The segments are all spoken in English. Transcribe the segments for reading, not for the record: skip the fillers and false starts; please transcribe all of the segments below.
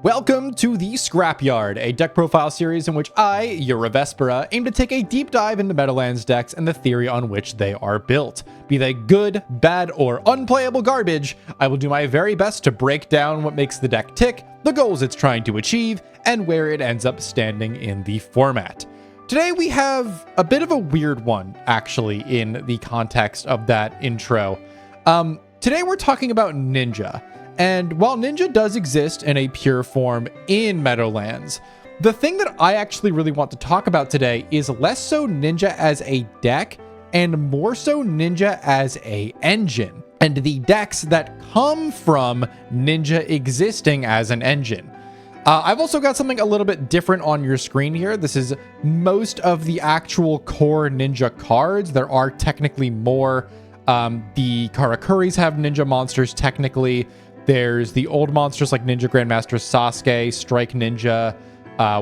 Welcome to the Scrapyard, a deck profile series in which I, Yura, aim to take a deep dive into Meadowlands decks and the theory on which they are built. Be they good, bad, or unplayable garbage, I will do my very best to break down what makes the deck tick, the goals it's trying to achieve, and where it ends up standing in the format. Today we have a bit of a weird one, actually, in the context of that intro. Today we're talking about Ninja. And while Ninja does exist in a pure form in Meadowlands, the thing that I actually really want to talk about today is less so Ninja as a deck and more so Ninja as a engine, and the decks that come from Ninja existing as an engine. I've also got something a little bit different on your screen here. This is most of the actual core Ninja cards. There are technically more. The Karakuris have Ninja monsters technically. There's the old monsters like Ninja Grandmaster Sasuke, Strike Ninja,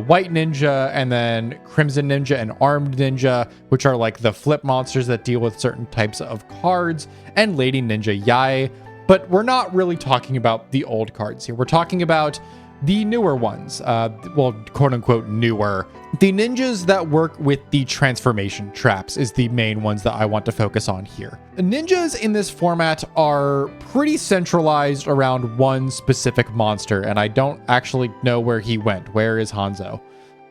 White Ninja, and then Crimson Ninja and Armed Ninja, which are like the flip monsters that deal with certain types of cards, and Lady Ninja Yae. But we're not really talking about the old cards here. We're talking about the newer ones, well, quote unquote newer. The ninjas that work with the transformation traps is the main ones that I want to focus on here. Ninjas in this format are pretty centralized around one specific monster, and I don't actually know where he went. Where is Hanzo?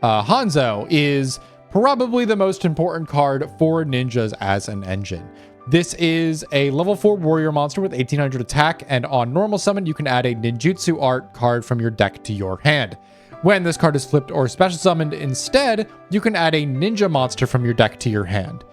Hanzo is probably the most important card for ninjas as an engine. This is a level 4 warrior monster with 1800 attack, and on normal summon, you can add a ninjutsu art card from your deck to your hand. When this card is flipped or special summoned instead, you can add a ninja monster from your deck to your hand.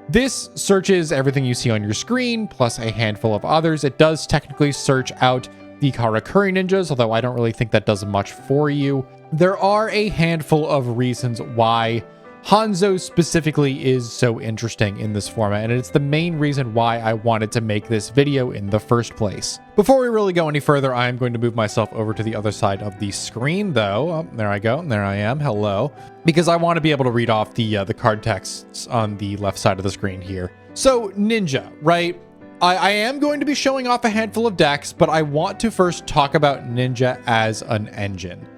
This searches everything you see on your screen, plus a handful of others. It does technically search out the Karakuri ninjas, although I don't really think that does much for you. There are a handful of reasons why Hanzo specifically is so interesting in this format, and it's the main reason why I wanted to make this video in the first place. Before we really go any further, I am going to move myself over to the other side of the screen, though. Oh, there I go. There I am. Hello. Because I want to be able to read off the card texts on the left side of the screen here. So, Ninja, right? I am going to be showing off a handful of decks, but I want to first talk about Ninja as an engine.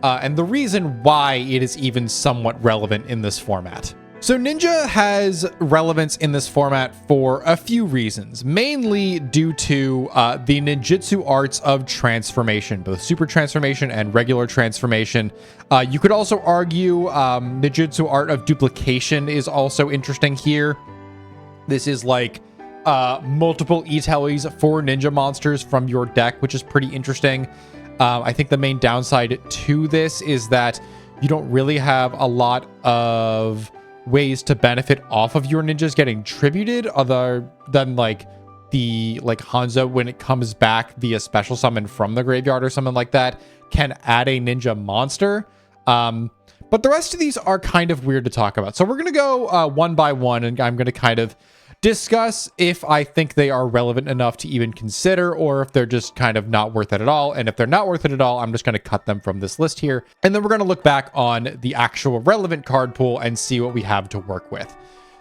And the reason why it is even somewhat relevant in this format. So Ninja has relevance in this format for a few reasons, mainly due to the ninjutsu arts of transformation, both super transformation and regular transformation. You could also argue ninjutsu art of duplication is also interesting here. This is like multiple e-tellies for ninja monsters from your deck, which is pretty interesting. I think the main downside to this is that you don't really have a lot of ways to benefit off of your ninjas getting tributed other than like Hanzo, when it comes back via special summon from the graveyard or something like that, can add a ninja monster. But the rest of these are kind of weird to talk about. So we're going to go one by one, and I'm going to kind of discuss if I think they are relevant enough to even consider, or if they're just kind of not worth it at all. And if they're not worth it at all, I'm just going to cut them from this list here. And then we're going to look back on the actual relevant card pool and see what we have to work with.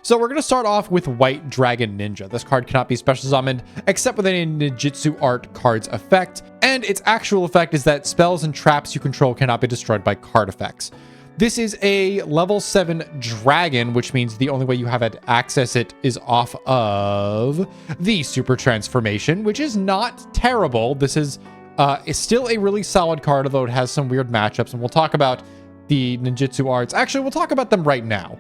So we're going to start off with White Dragon Ninja. This card cannot be special summoned except with any ninjutsu art card's effect. And its actual effect is that spells and traps you control cannot be destroyed by card effects. This is a level 7 dragon, which means the only way you have to access it is off of the super transformation, which is not terrible. This is still a really solid card, although it has some weird matchups, and we'll talk about the ninjutsu arts. Actually, we'll talk about them right now,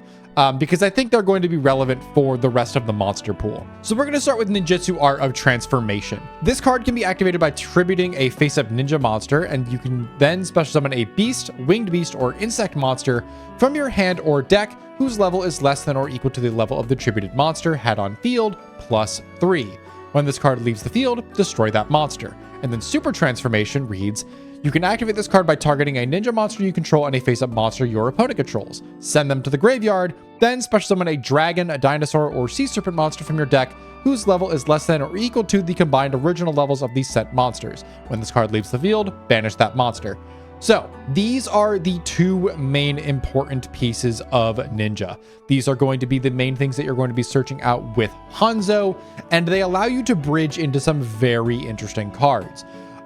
because I think they're going to be relevant for the rest of the monster pool. So we're going to start with ninjutsu art of transformation. This card can be activated by tributing a face-up ninja monster, and you can then special summon a beast, winged beast, or insect monster from your hand or deck whose level is less than or equal to the level of the tributed monster had on field, +3. When this card leaves the field, destroy that monster. And then super transformation reads, you can activate this card by targeting a ninja monster you control and a face-up monster your opponent controls. Send them to the graveyard, then special summon a dragon, a dinosaur, or sea serpent monster from your deck whose level is less than or equal to the combined original levels of these set monsters. When this card leaves the field, banish that monster. So these are the two main important pieces of Ninja. These are going to be the main things that you're going to be searching out with Hanzo, and they allow you to bridge into some very interesting cards.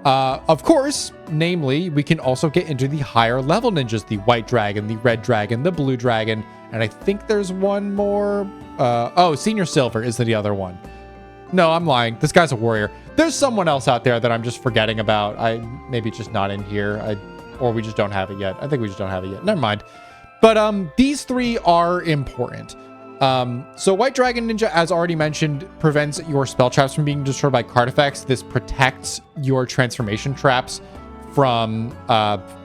Of course, namely, we can also get into the higher level ninjas, the white dragon, the red dragon, the blue dragon, and I think there's one more. Oh, Senior Silver is the other one. No, I'm lying. This guy's a warrior. There's someone else out there that I'm just forgetting about. Maybe it's just not in here, or we just don't have it yet. I think we just don't have it yet. Never mind. But these three are important. So White Dragon Ninja, as already mentioned, prevents your spell traps from being destroyed by card effects. This protects your transformation traps from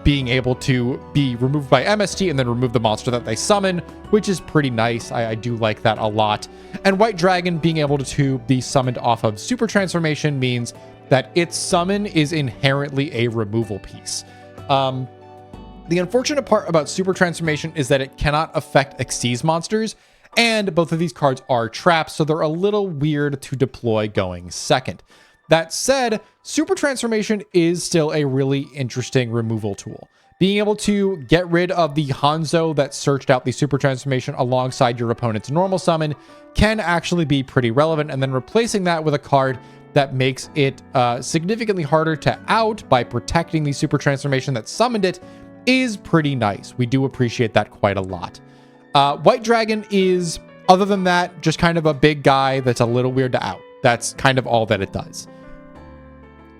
being able to be removed by MST and then remove the monster that they summon, which is pretty nice. I do like that a lot. And White Dragon being able to be summoned off of super transformation means that its summon is inherently a removal piece. The unfortunate part about super transformation is that it cannot affect Xyz monsters, and both of these cards are traps, so they're a little weird to deploy going second. That said, super transformation is still a really interesting removal tool. Being able to get rid of the Hanzo that searched out the super transformation alongside your opponent's normal summon can actually be pretty relevant, and then replacing that with a card that makes it significantly harder to out by protecting the super transformation that summoned it is pretty nice. We do appreciate that quite a lot. White Dragon is, other than that, just kind of a big guy that's a little weird to out. That's kind of all that it does.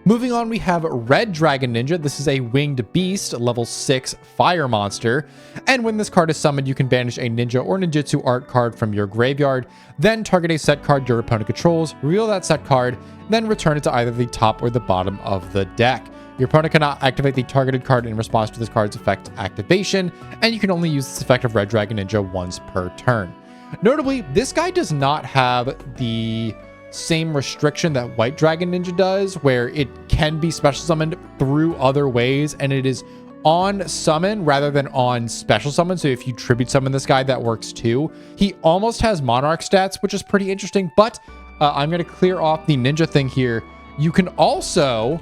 Moving on, we have Red Dragon Ninja. This is a winged beast, level 6 fire monster. And when this card is summoned, you can banish a ninja or ninjutsu art card from your graveyard, then target a set card your opponent controls, reveal that set card, then return it to either the top or the bottom of the deck. Your opponent cannot activate the targeted card in response to this card's effect activation, and you can only use this effect of Red Dragon Ninja once per turn. Notably, this guy does not have the same restriction that White Dragon Ninja does, where it can be special summoned through other ways, and it is on summon rather than on special summon. So if you tribute summon this guy, that works too. He almost has Monarch stats, which is pretty interesting, but I'm going to clear off the ninja thing here. You can also,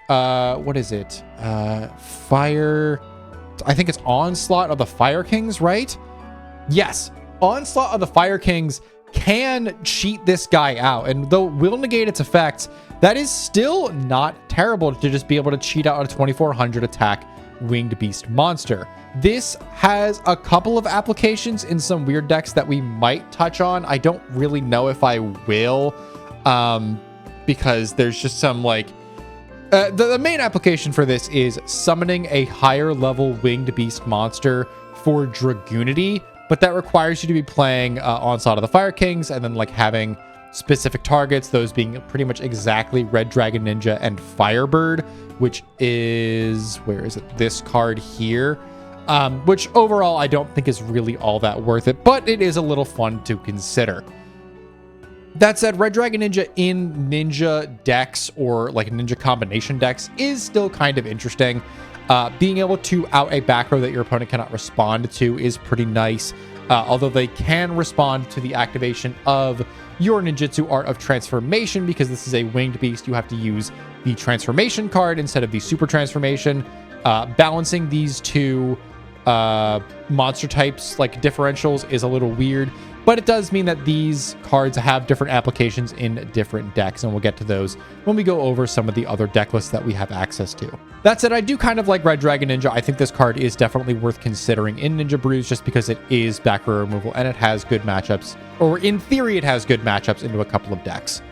what is it? Fire, I think it's Onslaught of the Fire Kings, right? Yes, Onslaught of the Fire Kings can cheat this guy out, and though will negate its effects, that is still not terrible to just be able to cheat out a 2400 attack winged beast monster. This has a couple of applications in some weird decks that we might touch on. I don't really know if I will, because there's just some like the main application for this is summoning a higher level winged beast monster for Dragoonity, but that requires you to be playing Onslaught of the Fire Kings and then like having specific targets, those being pretty much exactly Red Dragon Ninja and Firebird, which is, where is it? This card here, which overall I don't think is really all that worth it, but it is a little fun to consider. That said, Red Dragon Ninja in ninja decks or like ninja combination decks is still kind of interesting. Being able to out a back row that your opponent cannot respond to is pretty nice, although they can respond to the activation of your ninjutsu art of transformation. Because this is a winged beast, you have to use the transformation card instead of the super transformation. Balancing these two monster types like differentials is a little weird, but it does mean that these cards have different applications in different decks, and we'll get to those when we go over some of the other deck lists that we have access to. That said, I do kind of like Red Dragon Ninja. I think this card is definitely worth considering in Ninja Brews just because it is back row removal and it has good matchups, or in theory it has good matchups into a couple of decks.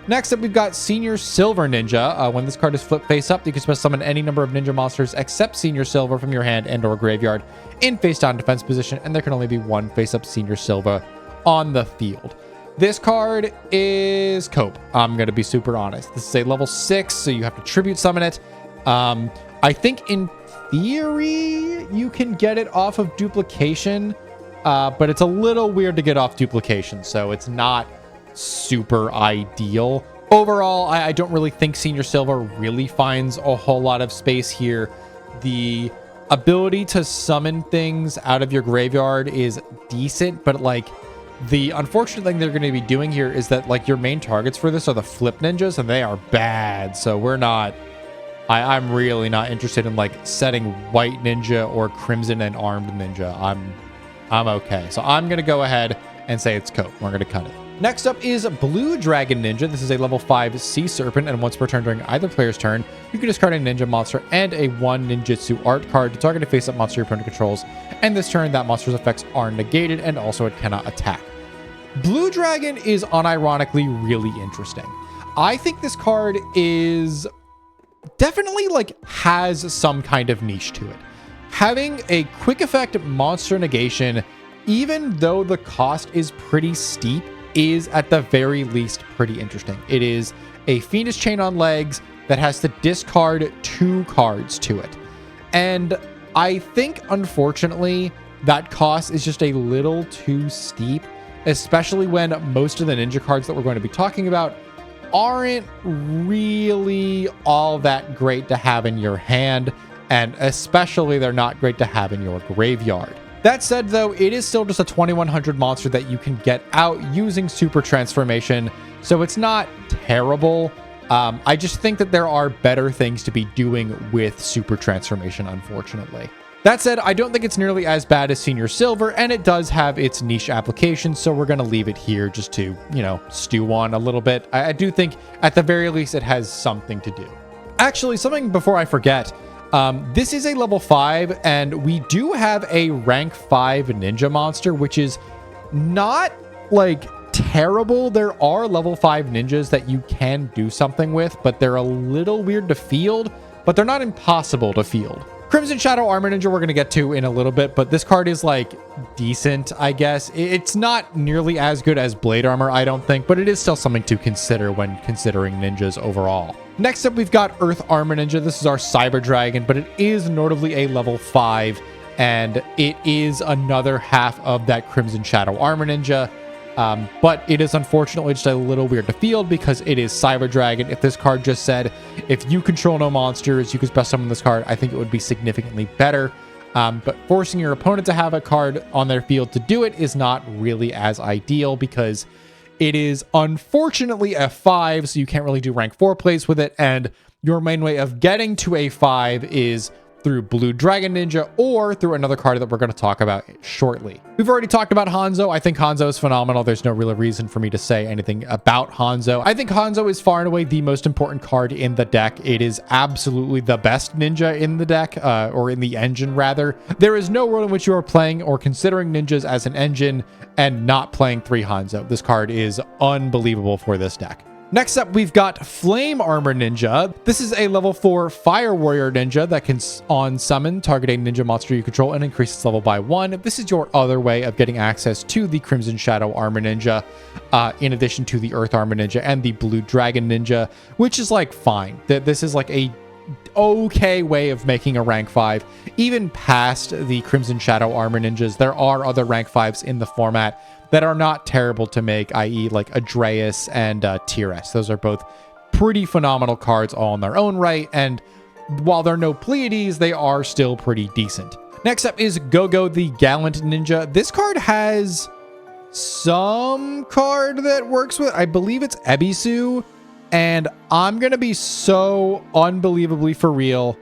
Next up, we've got Senior Silver Ninja. When this card is flipped face up, you can special summon any number of ninja monsters except Senior Silver from your hand and or graveyard in face down defense position, and there can only be one face up Senior Silver on the field. This card is cope. I'm going to be super honest. This is a level 6, so you have to tribute summon it. I think in theory you can get it off of duplication, but it's a little weird to get off duplication, so it's not super ideal. Overall, I don't really think Senior Silver really finds a whole lot of space here. The ability to summon things out of your graveyard is decent, but like the unfortunate thing they're going to be doing here is that like your main targets for this are the flip ninjas, and they are bad. So we're not, I'm really not interested in like setting white ninja or crimson and armed ninja. I'm okay. So I'm going to go ahead and say it's cope. We're going to cut it. Next up is Blue Dragon Ninja. This is a level 5 Sea Serpent, and once per turn during either player's turn, you can discard a ninja monster and a 1 ninjutsu art card to target a face-up monster your opponent controls, and this turn that monster's effects are negated, and also it cannot attack. Blue Dragon is unironically really interesting. I think this card is definitely has some kind of niche to it. Having a quick effect monster negation, even though the cost is pretty steep, is at the very least pretty interesting. It is a Fiendish Chain on legs that has to discard 2 cards to it. And I think, unfortunately, that cost is just a little too steep, especially when most of the ninja cards that we're going to be talking about aren't really all that great to have in your hand, and especially they're not great to have in your graveyard. That said, though, it is still just a 2100 monster that you can get out using Super Transformation, so it's not terrible. I just think that there are better things to be doing with Super Transformation, unfortunately. That said, I don't think it's nearly as bad as Senior Silver, and it does have its niche application, so we're going to leave it here just to, stew on a little bit. I do think, at the very least, it has something to do. Actually, something before I forget, this is a level 5, and we do have a rank 5 ninja monster, which is not, terrible. There are level 5 ninjas that you can do something with, but they're a little weird to field, but they're not impossible to field. Crimson Shadow Armor Ninja we're going to get to in a little bit, but this card is decent, I guess. It's not nearly as good as Blade Armor, I don't think, but it is still something to consider when considering ninjas overall. Next up, we've got Earth Armor Ninja. This is our Cyber Dragon, but it is notably a level 5, and it is another half of that Crimson Shadow Armor Ninja. But it is unfortunately just a little weird to field because it is Cyber Dragon. If this card just said, if you control no monsters, you can special summon this card, I think it would be significantly better. But forcing your opponent to have a card on their field to do it is not really as ideal because it is unfortunately a 5, so you can't really do rank 4 plays with it. And your main way of getting to a 5 is through Blue Dragon Ninja or through another card that we're going to talk about shortly. We've already talked about Hanzo. I think Hanzo is phenomenal. There's no real reason for me to say anything about Hanzo. I think Hanzo is far and away the most important card in the deck. It is absolutely the best ninja in the deck, or in the engine rather. There is no world in which you are playing or considering ninjas as an engine and not playing 3 Hanzo. This card is unbelievable for this deck. Next up, we've got Flame Armor Ninja. This is a level 4 Fire Warrior Ninja that can on summon target a ninja monster you control and increase its level by 1. This is your other way of getting access to the Crimson Shadow Armor Ninja, in addition to the Earth Armor Ninja and the Blue Dragon Ninja, which is fine. This is a okay way of making a rank 5. Even past the Crimson Shadow Armor Ninjas, there are other rank 5s in the format that are not terrible to make, i.e. Adreus and Tiras. Those are both pretty phenomenal cards all in their own right, and while they're no Pleiades, they are still pretty decent. Next up is Gogo the Gallant Ninja. This card has some card that works with, I believe it's Ebisu, and I'm gonna be so unbelievably for real.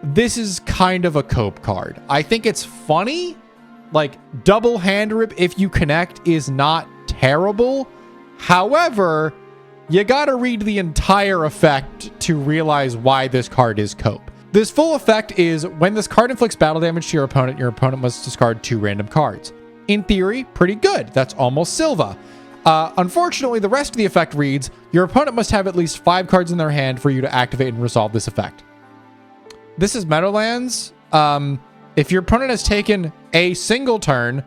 This is kind of a cope card. I think it's funny. Double hand rip if you connect is not terrible. However, you gotta read the entire effect to realize why this card is cope. This full effect is when this card inflicts battle damage to your opponent must discard 2 random cards. In theory, pretty good. That's almost Silva. Unfortunately, the rest of the effect reads, your opponent must have at least 5 cards in their hand for you to activate and resolve this effect. This is Meadowlands. If your opponent has taken a single turn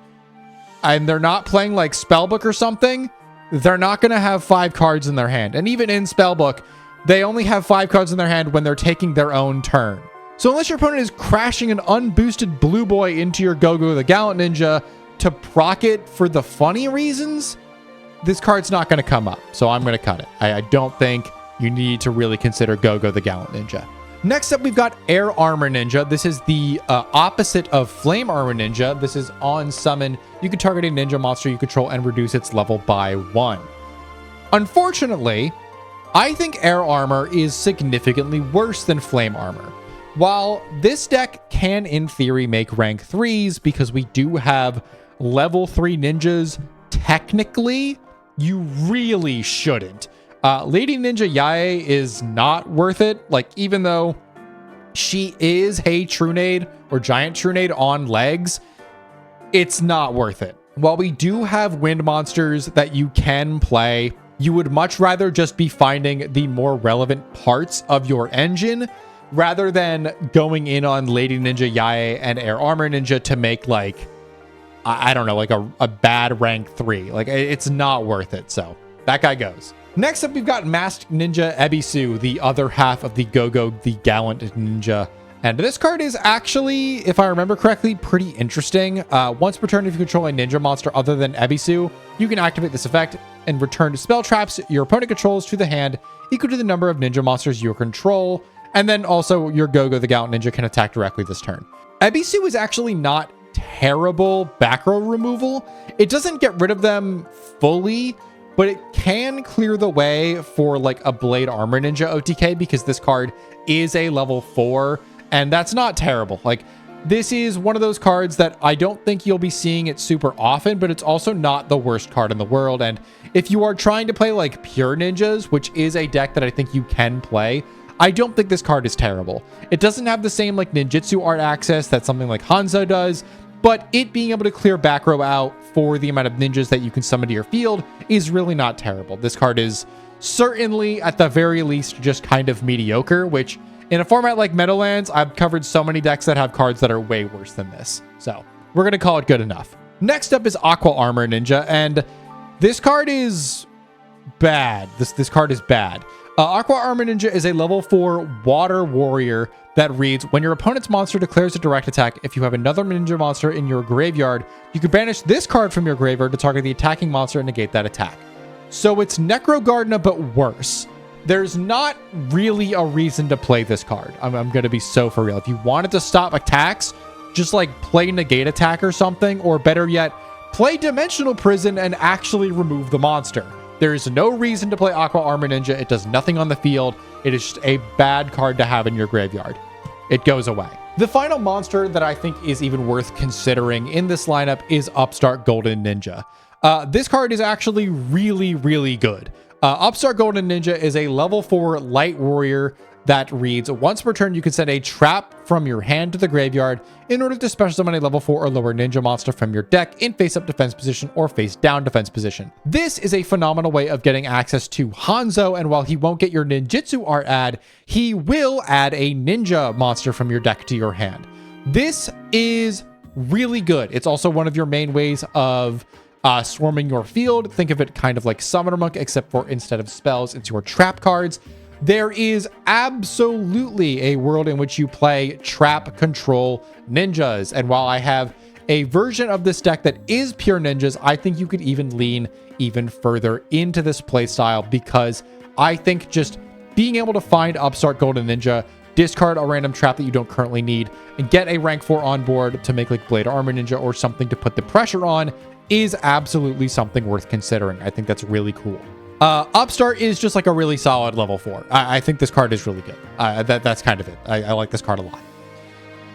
and they're not playing Spellbook or something, they're not going to have 5 cards in their hand. And even in Spellbook, they only have 5 cards in their hand when they're taking their own turn. So unless your opponent is crashing an unboosted blue boy into your Gogo the Gallant Ninja to proc it for the funny reasons, this card's not going to come up. So I'm going to cut it. I don't think you need to really consider Gogo the Gallant Ninja. Next up, we've got Air Armor Ninja. This is the opposite of Flame Armor Ninja. This is on summon. You can target a ninja monster you control and reduce its level by 1. Unfortunately, I think Air Armor is significantly worse than Flame Armor. While this deck can, in theory, make rank 3s because we do have level 3 ninjas technically you really shouldn't. Lady Ninja Yae is not worth it. Like, even though she is a Trunade or Giant Trunade on legs, it's not worth it. While we do have wind monsters that you can play, you would much rather just be finding the more relevant parts of your engine rather than going in on Lady Ninja Yae and Air Armor Ninja to make, like, I don't know, like a bad rank 3. Like, it's not worth it. So that guy goes. Next up, we've got Masked Ninja Ebisu, the other half of the Go-Go, the Gallant Ninja. And this card is actually, if I remember correctly, pretty interesting. Once per turn, if you control a ninja monster other than Ebisu, you can activate this effect and return spell traps your opponent controls to the hand equal to the number of ninja monsters you control. And then also your Go-Go, the Gallant Ninja, can attack directly this turn. Ebisu is actually not terrible back row removal. It doesn't get rid of them fully, but it can clear the way for like a Blade Armor Ninja OTK because this card is a level 4, and that's not terrible. Like, this is one of those cards that I don't think you'll be seeing it super often, but it's also not the worst card in the world. And if you are trying to play like pure ninjas, which is a deck that I think you can play, I don't think this card is terrible. It doesn't have the same like ninjutsu art access that something like Hanzo does, but it being able to clear back row out for the amount of ninjas that you can summon to your field is really not terrible. This card is certainly, at the very least, just kind of mediocre, which in a format like Meadowlands, I've covered so many decks that have cards that are way worse than this. So we're going to call it good enough. Next up is Aqua Armor Ninja, and this card is bad. This card is bad. Aqua Armor Ninja is a level 4 water warrior that reads, when your opponent's monster declares a direct attack, if you have another ninja monster in your graveyard, you can banish this card from your graveyard to target the attacking monster and negate that attack. So it's Necrogardna, but worse. There's not really a reason to play this card. I'm going to be so for real. If you wanted to stop attacks, just like play negate attack or something, or better yet, play Dimensional Prison and actually remove the monster. There is no reason to play Aqua Armor Ninja. It does nothing on the field. It is just a bad card to have in your graveyard. It goes away. The final monster that I think is even worth considering in this lineup is Upstart Golden Ninja. This card is actually really, really good. Upstart Golden Ninja is a level 4 light warrior that reads, once per turn, you can send a trap from your hand to the graveyard in order to special summon a level 4 or lower ninja monster from your deck in face-up defense position or face-down defense position. This is a phenomenal way of getting access to Hanzo, and while he won't get your ninjutsu art add, he will add a ninja monster from your deck to your hand. This is really good. It's also one of your main ways of swarming your field. Think of it kind of like Summoner Monk, except for instead of spells, it's your trap cards. There is absolutely a world in which you play trap control ninjas. And while I have a version of this deck that is pure ninjas, I think you could even lean even further into this playstyle, because I think just being able to find Upstart Golden Ninja, discard a random trap that you don't currently need, and get a rank 4 on board to make like Blade Armor Ninja or something to put the pressure on is absolutely something worth considering. I think that's really cool. Upstart is just like a really solid level 4. I think this card is really good. That's kind of it. I like this card a lot.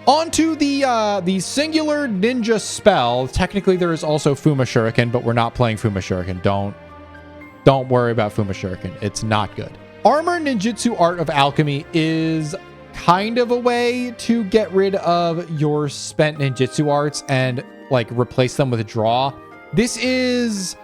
On to the singular ninja spell. Technically, there is also Fuma Shuriken, but we're not playing Fuma Shuriken. Don't worry about Fuma Shuriken. It's not good. Armor Ninjutsu Art of Alchemy is kind of a way to get rid of your spent ninjutsu arts and like replace them with draw. This is,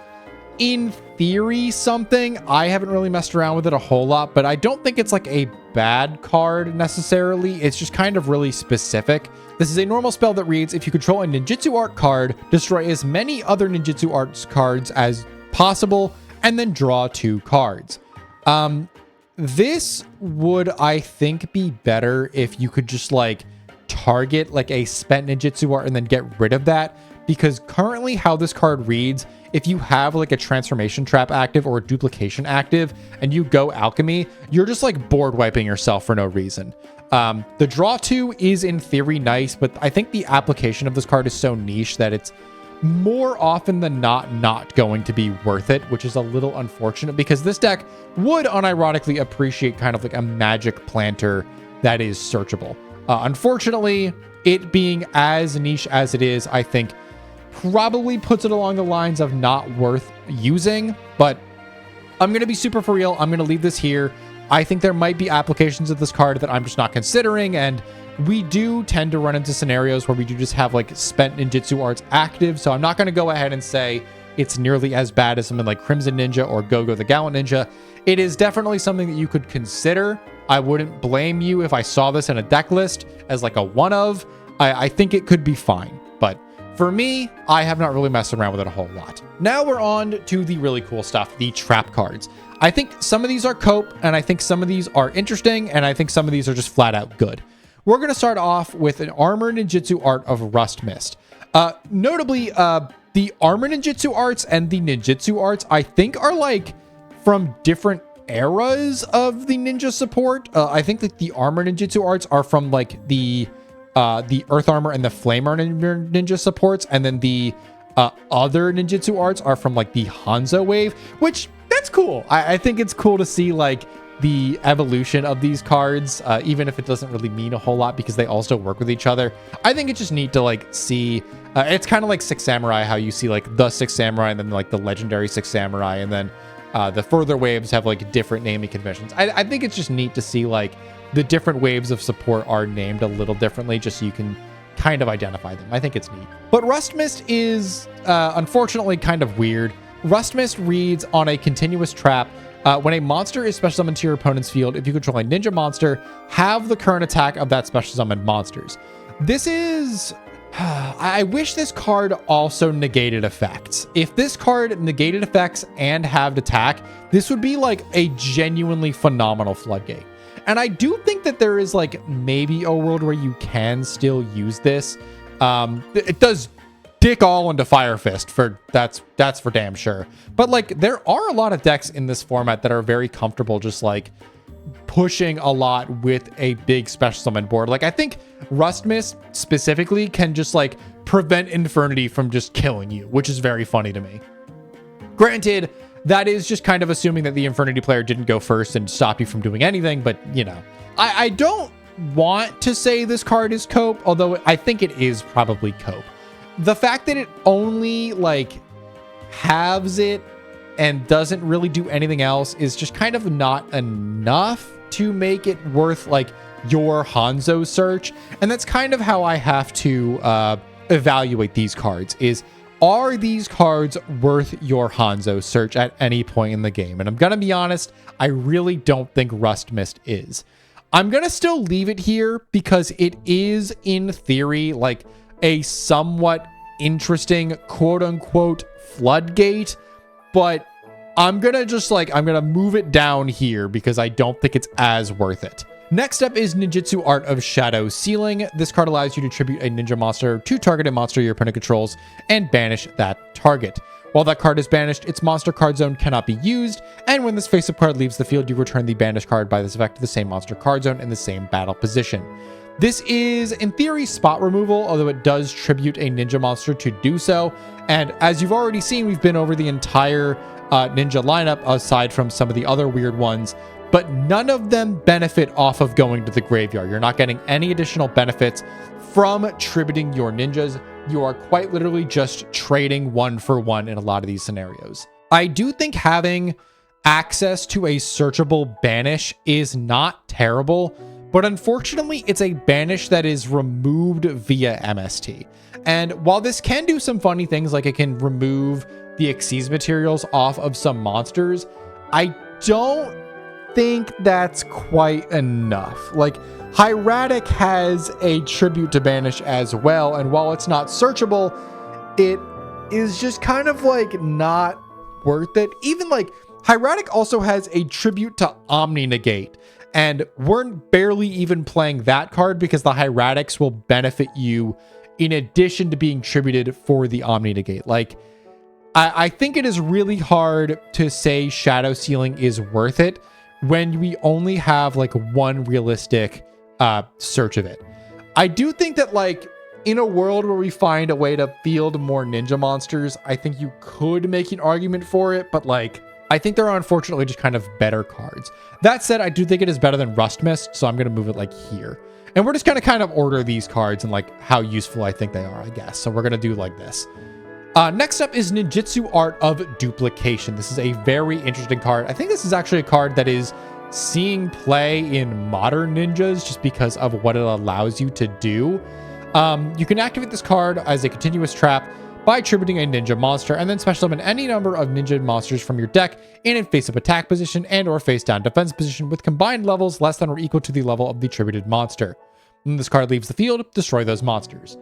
in theory, something. I haven't really messed around with it a whole lot, but I don't think it's like a bad card necessarily. It's just kind of really specific. This is a normal spell that reads, if you control a ninjutsu art card, destroy as many other ninjutsu arts cards as possible, and then draw 2 cards. This would, I think, be better if you could just like target like a spent ninjutsu art and then get rid of that, because currently how this card reads, if you have like a transformation trap active or a duplication active and you go alchemy, you're just like board wiping yourself for no reason. The draw 2 is in theory nice, but I think the application of this card is so niche that it's more often than not going to be worth it, which is a little unfortunate, because this deck would unironically appreciate kind of like a magic planter that is searchable. Unfortunately, it being as niche as it is, I think probably puts it along the lines of not worth using, but I'm going to be super for real. I'm going to leave this here. I think there might be applications of this card that I'm just not considering, and we do tend to run into scenarios where we do just have like spent ninjutsu arts active, so I'm not going to go ahead and say it's nearly as bad as something like Crimson Ninja or Gogo the Gallant Ninja. It is definitely something that you could consider. I wouldn't blame you if I saw this in a deck list as like a one of. I think it could be fine, but for me, I have not really messed around with it a whole lot. Now we're on to the really cool stuff, the trap cards. I think some of these are cope, and I think some of these are interesting, and I think some of these are just flat out good. We're going to start off with an Armor Ninjutsu art of Rust Mist. Notably, the Armor Ninjutsu arts and the Ninjutsu arts, I think, are like from different eras of the ninja support. I think that the Armor Ninjutsu arts are from like the Earth Armor and the Flame Armor ninja supports, and then the other ninjutsu arts are from like the Hanzo wave, which that's cool. I think it's cool to see like the evolution of these cards, even if it doesn't really mean a whole lot because they also work with each other. I think it's just neat to like see. It's kind of like Six Samurai, how you see like the Six Samurai and then like the legendary Six Samurai, and then the further waves have like different naming conventions. I think it's just neat to see like the different waves of support are named a little differently, just so you can kind of identify them. I think it's neat. But Rust Mist is unfortunately kind of weird. Rust Mist reads on a continuous trap. When a monster is special summoned to your opponent's field, if you control a ninja monster, have the current attack of that special summoned monsters. This is... I wish this card also negated effects. If this card negated effects and halved attack, this would be like a genuinely phenomenal floodgate. And I do think that there is like maybe a world where you can still use this. It does dick all into Fire Fist, for that's for damn sure. But like there are a lot of decks in this format that are very comfortable just like pushing a lot with a big special summon board. Like I think Rust Mist specifically can just like prevent Infernity from just killing you, which is very funny to me. Granted, that is just kind of assuming that the Infernity player didn't go first and stop you from doing anything, but you know, I don't want to say this card is cope, although I think it is probably cope. The fact that it only like halves it and doesn't really do anything else is just kind of not enough to make it worth like your Hanzo search. And that's kind of how I have to evaluate these cards is, are these cards worth your Hanzo search at any point in the game? And I'm going to be honest, I really don't think Rust Mist is. I'm going to still leave it here because it is in theory like a somewhat interesting quote unquote floodgate, but I'm going to move it down here because I don't think it's as worth it. Next up is Ninjutsu Art of Shadow Sealing. This card allows you to tribute a ninja monster to targeted monster your opponent controls and banish that target. While that card is banished, its monster card zone cannot be used, and when this face-up card leaves the field, you return the banished card by this effect to the same monster card zone in the same battle position. This is, in theory, spot removal, although it does tribute a ninja monster to do so. And as you've already seen, we've been over the entire ninja lineup, aside from some of the other weird ones, but none of them benefit off of going to the graveyard. You're not getting any additional benefits from tributing your ninjas. You are quite literally just trading one for one in a lot of these scenarios. I do think having access to a searchable banish is not terrible, but unfortunately it's a banish that is removed via MST. And while this can do some funny things, like it can remove the Xyz materials off of some monsters, I don't think that's quite enough. Like Hieratic has a tribute to banish as well, and while it's not searchable, it is just kind of like not worth it. Even like Hieratic also has a tribute to Omni Negate, and we're barely even playing that card because the Hieratics will benefit you in addition to being tributed for the Omni Negate. Like I think it is really hard to say Shadow Sealing is worth it when we only have like one realistic search of it. I do think that like in a world where we find a way to field more ninja monsters, I think you could make an argument for it, but like I think there are unfortunately just kind of better cards. That said, I do think it is better than Rust Mist, so I'm going to move it like here. And we're just going to kind of order these cards and like how useful I think they are, I guess. So we're going to do like this. Next up is Ninjutsu Art of Duplication. This is a very interesting card. I think this is actually a card that is seeing play in modern ninjas just because of what it allows you to do. You can activate this card as a continuous trap by attributing a ninja monster and then special summon any number of ninja monsters from your deck in a face-up attack position and or face-down defense position with combined levels less than or equal to the level of the attributed monster. When this card leaves the field, destroy those monsters.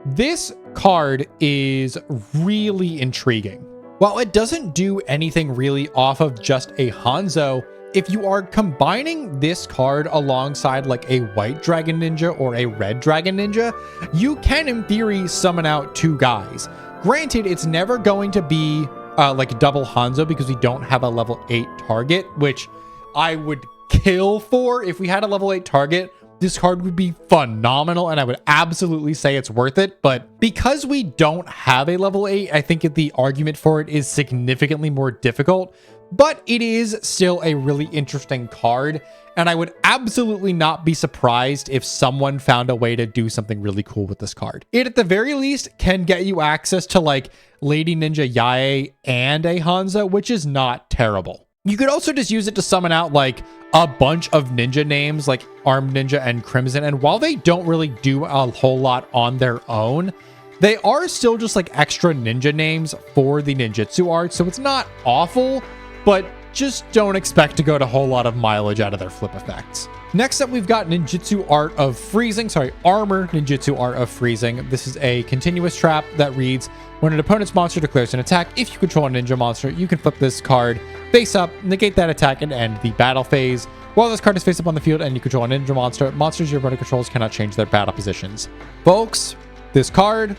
This card is really intriguing. While it doesn't do anything really off of just a Hanzo, if you are combining this card alongside like a white dragon ninja or a red dragon ninja, you can in theory summon out 2 guys. Granted, it's never going to be like double Hanzo because we don't have a level 8 target, which I would kill for. If we had a level 8 target, this card would be phenomenal and I would absolutely say it's worth it. But because we don't have a level 8, I think the argument for it is significantly more difficult. But it is still a really interesting card, and I would absolutely not be surprised if someone found a way to do something really cool with this card. It, at the very least, can get you access to, like, Lady Ninja Yae and a Hanzo, which is not terrible. You could also just use it to summon out, like, a bunch of ninja names, like Armed Ninja and Crimson, and while they don't really do a whole lot on their own, they are still just, like, extra ninja names for the ninjutsu art, so it's not awful, but just don't expect to get a whole lot of mileage out of their flip effects. Next up, we've got Ninjutsu Art of Freezing. Armor Ninjutsu Art of Freezing. This is a continuous trap that reads, when an opponent's monster declares an attack, if you control a ninja monster, you can flip this card face up, negate that attack, and end the battle phase. While this card is face up on the field and you control a ninja monster, monsters your opponent controls cannot change their battle positions. Folks, this card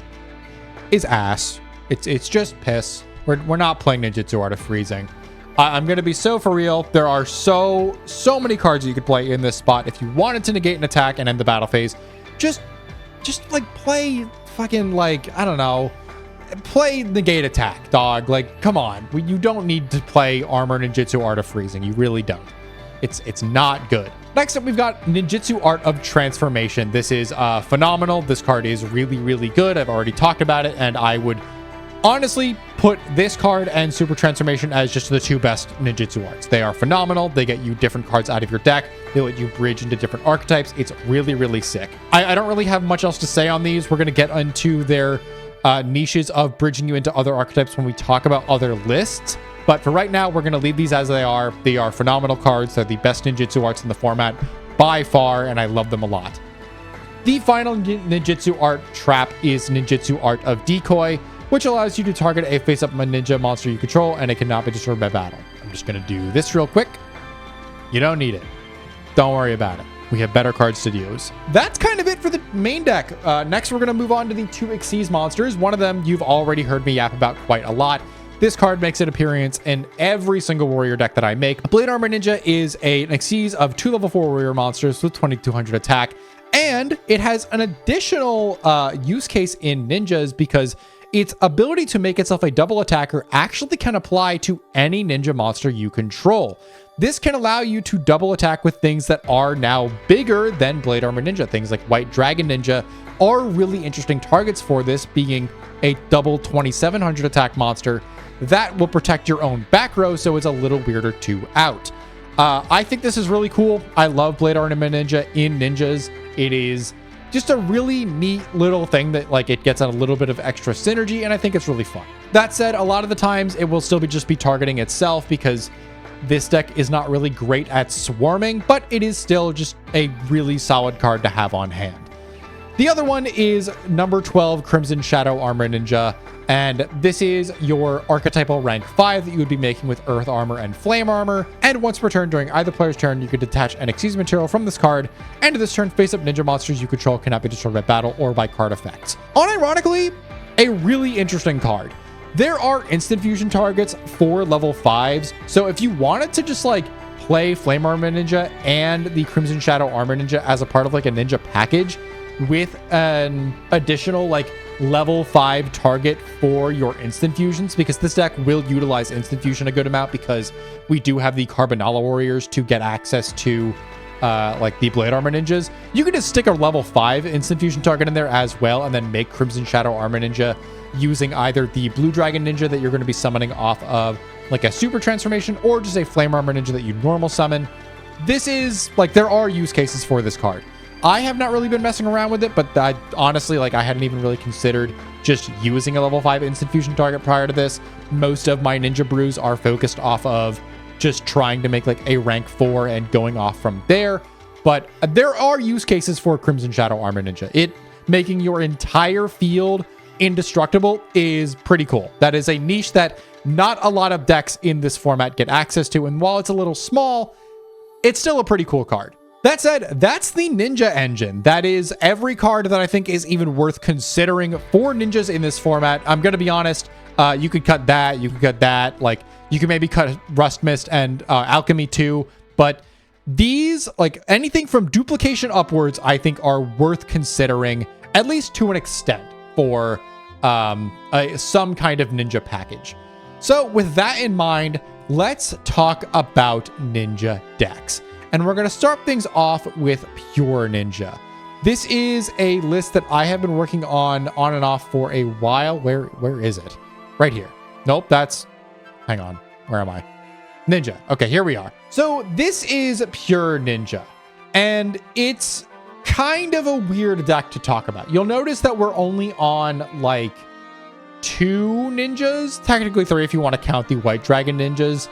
is ass. It's just piss. We're not playing Ninjutsu Art of Freezing. I'm going to be so for real. There are so many cards that you could play in this spot. If you wanted to negate an attack and end the battle phase, just like play fucking, like, I don't know, play negate attack, dog. Like, come on. You don't need to play Armor Ninjutsu Art of Freezing. You really don't. It's not good. Next up, we've got Ninjutsu Art of Transformation. This is phenomenal. This card is really, really good. I've already talked about it, and I would honestly put this card and Super Transformation as just the 2 best ninjutsu arts. They are phenomenal. They get you different cards out of your deck. They let you bridge into different archetypes. It's really, really sick. I don't really have much else to say on these. We're going to get into their niches of bridging you into other archetypes when we talk about other lists. But for right now, we're going to leave these as they are. They are phenomenal cards. They're the best ninjutsu arts in the format by far, and I love them a lot. The final ninjutsu art trap is Ninjutsu Art of Decoy, which allows you to target a face-up ninja monster you control, and it cannot be destroyed by battle. I'm just going to do this real quick. You don't need it. Don't worry about it. We have better cards to use. That's kind of it for the main deck. Next, we're going to move on to the 2 Xyz monsters. One of them you've already heard me yap about quite a lot. This card makes an appearance in every single warrior deck that I make. Blade Armor Ninja is an Xyz of 2 level 4 warrior monsters with 2200 attack, and it has an additional use case in ninjas because its ability to make itself a double attacker actually can apply to any ninja monster you control. This can allow you to double attack with things that are now bigger than Blade Armor Ninja. Things like White Dragon Ninja are really interesting targets for this, being a double 2700 attack monster that will protect your own back row, so it's a little weirder to out. I think this is really cool. I love Blade Armor Ninja in ninjas. It is just a really neat little thing that, like, it gets a little bit of extra synergy, and I think it's really fun. That said, a lot of the times it will still be targeting itself because this deck is not really great at swarming, but it is still just a really solid card to have on hand. The other one is number 12, Crimson Shadow Armor Ninja, and this is your archetypal rank 5 that you would be making with Earth Armor and Flame Armor, and once per turn during either player's turn, you could detach an Xyz material from this card, and this turn, face-up ninja monsters you control cannot be destroyed by battle or by card effects. Unironically, a really interesting card. There are instant fusion targets for level 5s, so if you wanted to just, like, play Flame Armor Ninja and the Crimson Shadow Armor Ninja as a part of, like, a ninja package with an additional, like, level 5 target for your instant fusions, because this deck will utilize instant fusion a good amount because we do have the Carbonala Warriors to get access to like the Blade Armor Ninjas, you can just stick a level 5 instant fusion target in there as well, and then make Crimson Shadow Armor Ninja using either the Blue Dragon Ninja that you're going to be summoning off of like a super transformation, or just a Flame Armor Ninja that you normal summon. This is like, there are use cases for this card. I have not really been messing around with it, but I honestly, like, I hadn't even really considered just using a level 5 instant fusion target prior to this. Most of my Ninja Brews are focused off of just trying to make like a rank 4 and going off from there. But there are use cases for Crimson Shadow Armor Ninja. It making your entire field indestructible is pretty cool. That is a niche that not a lot of decks in this format get access to. And while it's a little small, it's still a pretty cool card. That said, that's the Ninja engine. That is every card that I think is even worth considering for ninjas in this format. I'm going to be honest, you could cut that, you could cut that, like you could maybe cut Rust Mist and Alchemy too, but these, like anything from duplication upwards, I think are worth considering, at least to an extent, for some kind of ninja package. So with that in mind, let's talk about ninja decks. And we're going to start things off with Pure Ninja. This is a list that I have been working on and off for a while. Where is it? Right here. Nope, that's... Hang on. Where am I? Ninja. Okay, here we are. So this is Pure Ninja. And it's kind of a weird deck to talk about. You'll notice that we're only on like 2 ninjas. Technically 3 if you want to count the White Dragon ninjas.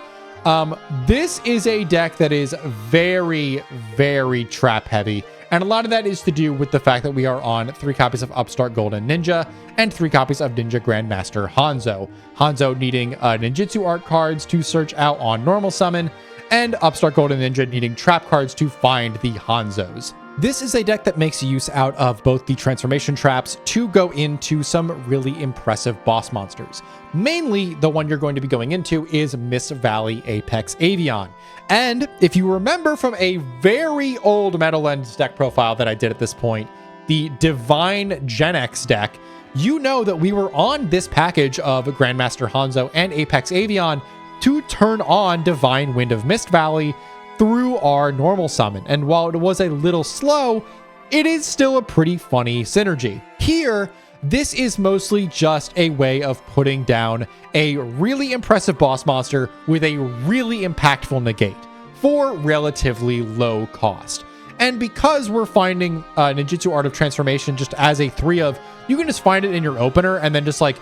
This is a deck that is very, very trap heavy. And a lot of that is to do with the fact that we are on 3 copies of Upstart Golden Ninja and 3 copies of Ninja Grandmaster Hanzo. Hanzo needing ninjutsu art cards to search out on normal summon, and Upstart Golden Ninja needing trap cards to find the Hanzos. This is a deck that makes use out of both the transformation traps to go into some really impressive boss monsters. Mainly, the one you're going to be going into is Mist Valley Apex Avian. And if you remember from a very old Meadowlands deck profile that I did at this point, the Divine Genex deck, you know that we were on this package of Grandmaster Hanzo and Apex Avian to turn on Divine Wind of Mist Valley through our normal summon. And while it was a little slow, it is still a pretty funny synergy. Here, this is mostly just a way of putting down a really impressive boss monster with a really impactful negate for relatively low cost. And because we're finding Ninjutsu Art of Transformation just as a 3 of, you can just find it in your opener and then just like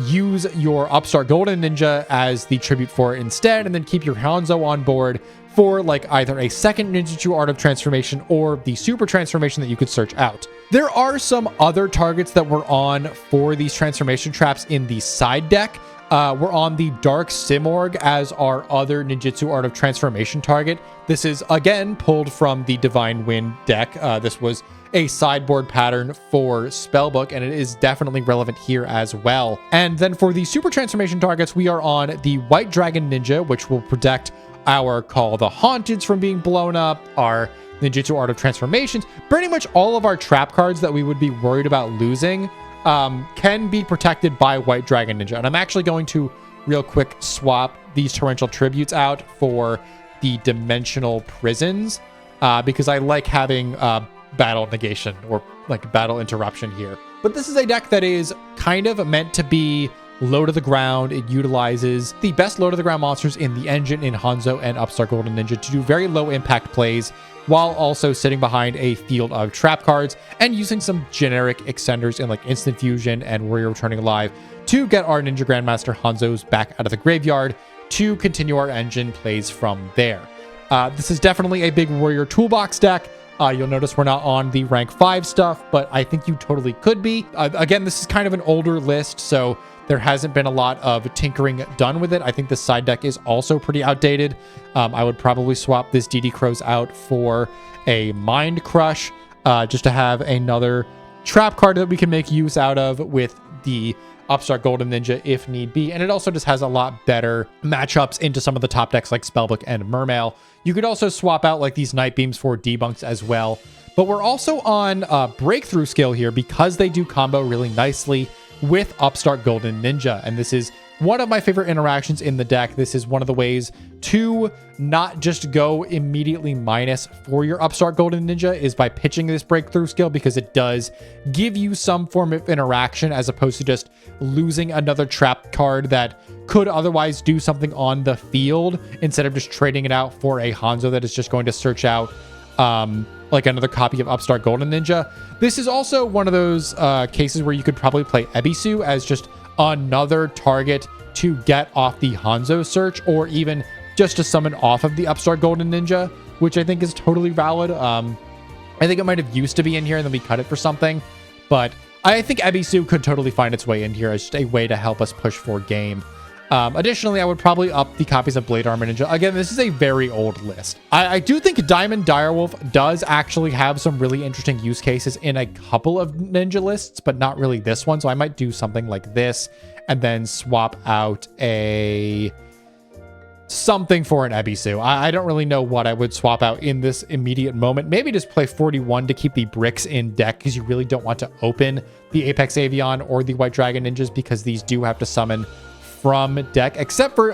use your Upstart Golden Ninja as the tribute for it instead, and then keep your Hanzo on board for like either a second Ninjutsu Art of Transformation or the super transformation that you could search out. There are some other targets that we're on for these transformation traps in the side deck. We're on the Dark Simorg as our other Ninjutsu Art of Transformation target. This is again pulled from the Divine Wind deck. This was a sideboard pattern for Spellbook, and it is definitely relevant here as well. And then for the super transformation targets, we are on the White Dragon Ninja, which will protect our Call the Haunteds from being blown up, our Ninjutsu Art of Transformations. Pretty much all of our trap cards that we would be worried about losing can be protected by White Dragon Ninja. And I'm actually going to real quick swap these torrential tributes out for the dimensional prisons because I like having battle negation or like battle interruption here. But this is a deck that is kind of meant to be low to the ground. It utilizes the best low to the ground monsters in the engine in Hanzo and Upstart Golden Ninja to do very low impact plays, while also sitting behind a field of trap cards and using some generic extenders in like Instant Fusion and Warrior Returning Alive to get our Ninja Grandmaster Hanzos back out of the graveyard to continue our engine plays from there. This is definitely a big Warrior Toolbox deck. You'll notice we're not on the rank 5 stuff, but I think you totally could be. Again, this is kind of an older list, so there hasn't been a lot of tinkering done with it. I think the side deck is also pretty outdated. I would probably swap this DD Crows out for a Mind Crush, just to have another trap card that we can make use out of with the Upstart Golden Ninja if need be. And it also just has a lot better matchups into some of the top decks like Spellbook and Mermail. You could also swap out like these Night Beams for debunks as well. But we're also on Breakthrough Skill here because they do combo really nicely with Upstart Golden Ninja. And this is one of my favorite interactions in the deck. This is one of the ways to not just go immediately minus for your Upstart Golden Ninja is by pitching this breakthrough skill, because it does give you some form of interaction as opposed to just losing another trap card that could otherwise do something on the field, instead of just trading it out for a Hanzo that is just going to search out like another copy of Upstart Golden Ninja. This is also one of those cases where you could probably play Ebisu as just another target to get off the Hanzo search, or even just to summon off of the Upstart Golden Ninja, which I think is totally valid. I think it might have used to be in here and then we cut it for something, but I think Ebisu could totally find its way in here as just a way to help us push for game. Additionally, I would probably up the copies of Blade Armor Ninja. Again, this is a very old list. I do think Diamond Direwolf does actually have some really interesting use cases in a couple of ninja lists, but not really this one. So I might do something like this and then swap out something for an Ebisu. I don't really know what I would swap out in this immediate moment. Maybe just play 41 to keep the bricks in deck, because you really don't want to open the Apex Avian or the White Dragon Ninjas, because these do have to summon from deck, except for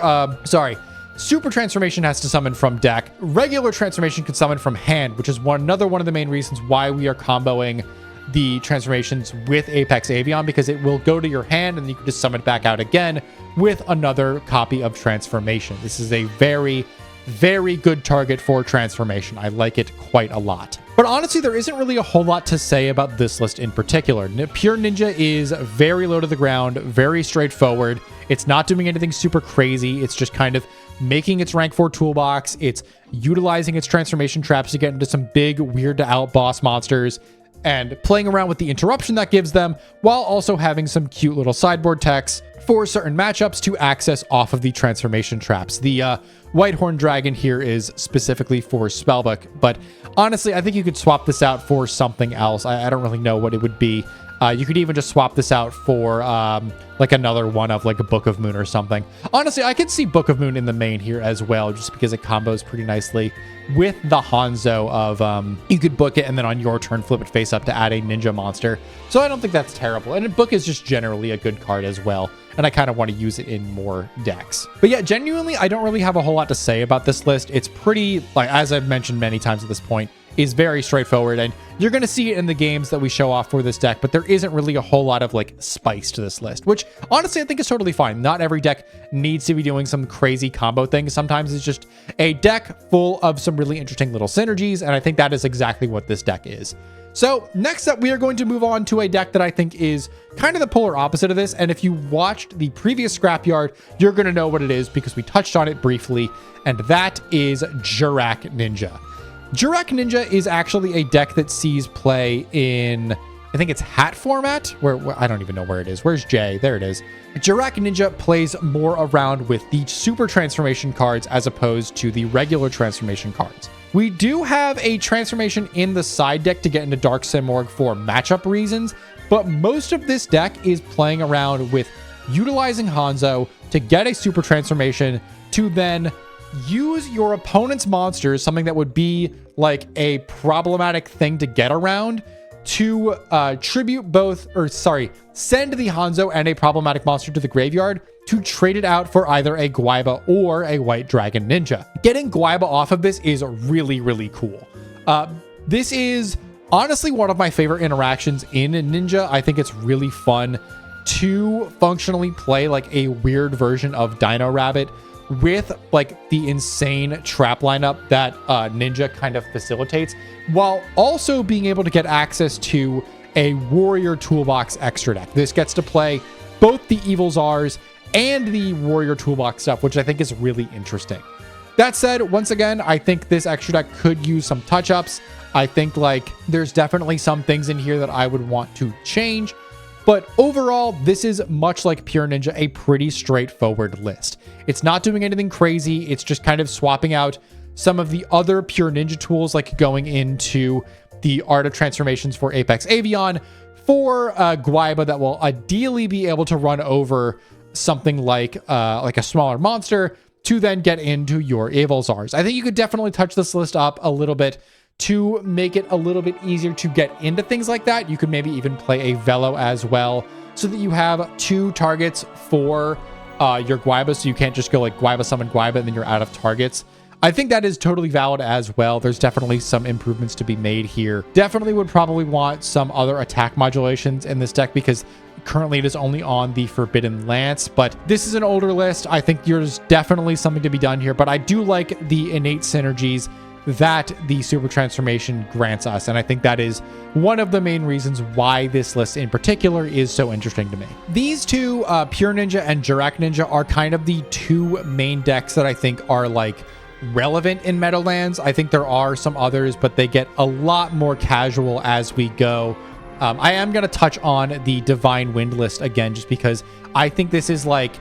Super Transformation has to summon from deck. Regular Transformation can summon from hand, which is another one of the main reasons why we are comboing the transformations with Apex Avian, because it will go to your hand and you can just summon it back out again with another copy of Transformation. This is a very, very good target for Transformation. I like it quite a lot. But honestly, there isn't really a whole lot to say about this list in particular. Pure Ninja is very low to the ground, very straightforward. It's not doing anything super crazy. It's just kind of making its rank 4 toolbox. It's utilizing its transformation traps to get into some big, weird to out boss monsters, and playing around with the interruption that gives them, while also having some cute little sideboard techs for certain matchups to access off of the transformation traps. The Whitehorn Dragon here is specifically for Spellbook, but honestly, I think you could swap this out for something else. I don't really know what it would be. You could even just swap this out for like another one of like a Book of Moon or something. Honestly, I could see Book of Moon in the main here as well, just because it combos pretty nicely with the Hanzo of you could book it and then on your turn flip it face up to add a ninja monster. So I don't think that's terrible. And Book is just generally a good card as well, and I kind of want to use it in more decks. But yeah, genuinely, I don't really have a whole lot to say about this list. It's pretty, like, as I've mentioned many times at this point, is very straightforward, and you're going to see it in the games that we show off for this deck, but there isn't really a whole lot of like spice to this list, which honestly I think is totally fine. Not every deck needs to be doing some crazy combo things. Sometimes it's just a deck full of some really interesting little synergies, and I think that is exactly what this deck is. So next up, we are going to move on to a deck that I think is kind of the polar opposite of this, and if you watched the previous Scrapyard, you're going to know what it is because we touched on it briefly, and that is Jurrac Ninja. Jurrac Ninja is actually a deck that sees play in, I think it's Hat format, where I don't even know where it is. Where's J? There it is. Jurrac Ninja plays more around with the super transformation cards as opposed to the regular transformation cards. We do have a transformation in the side deck to get into Dark Simorgh for matchup reasons, but most of this deck is playing around with utilizing Hanzo to get a super transformation to then use your opponent's monsters, something that would be like a problematic thing to get around, to send the Hanzo and a problematic monster to the graveyard to trade it out for either a Guaiba or a White Dragon Ninja. Getting Guaiba off of this is really, really cool. This is honestly one of my favorite interactions in Ninja. I think it's really fun to functionally play like a weird version of Dino Rabbit with like the insane trap lineup that Ninja kind of facilitates, while also being able to get access to a Warrior Toolbox extra deck. This gets to play both the Evil Czars and the Warrior Toolbox stuff, which I think is really interesting. That said, once again, I think this extra deck could use some touch-ups. I think like there's definitely some things in here that I would want to change. But overall, this is much like Pure Ninja, a pretty straightforward list. It's not doing anything crazy. It's just kind of swapping out some of the other Pure Ninja tools, like going into the Art of Transformations for Apex Avian for Guaiba that will ideally be able to run over something like a smaller monster to then get into your Evil Czars. I think you could definitely touch this list up a little bit to make it a little bit easier to get into things like that. You could maybe even play a Velo as well, so that you have two targets for your Guaiba, so you can't just go like Guaiba summon Guaiba and then you're out of targets. I think that is totally valid as well. There's definitely some improvements to be made here. Definitely would probably want some other attack modulations in this deck because currently it is only on the Forbidden Lance, but this is an older list. I think there's definitely something to be done here, but I do like the innate synergies that the Super Transformation grants us, and I think that is one of the main reasons why this list in particular is so interesting to me. These two, Pure Ninja and Jurrac Ninja, are kind of the two main decks that I think are like relevant in Meadowlands. I think there are some others, but they get a lot more casual as we go. I am going to touch on the Divine Wind list again, just because I think this is like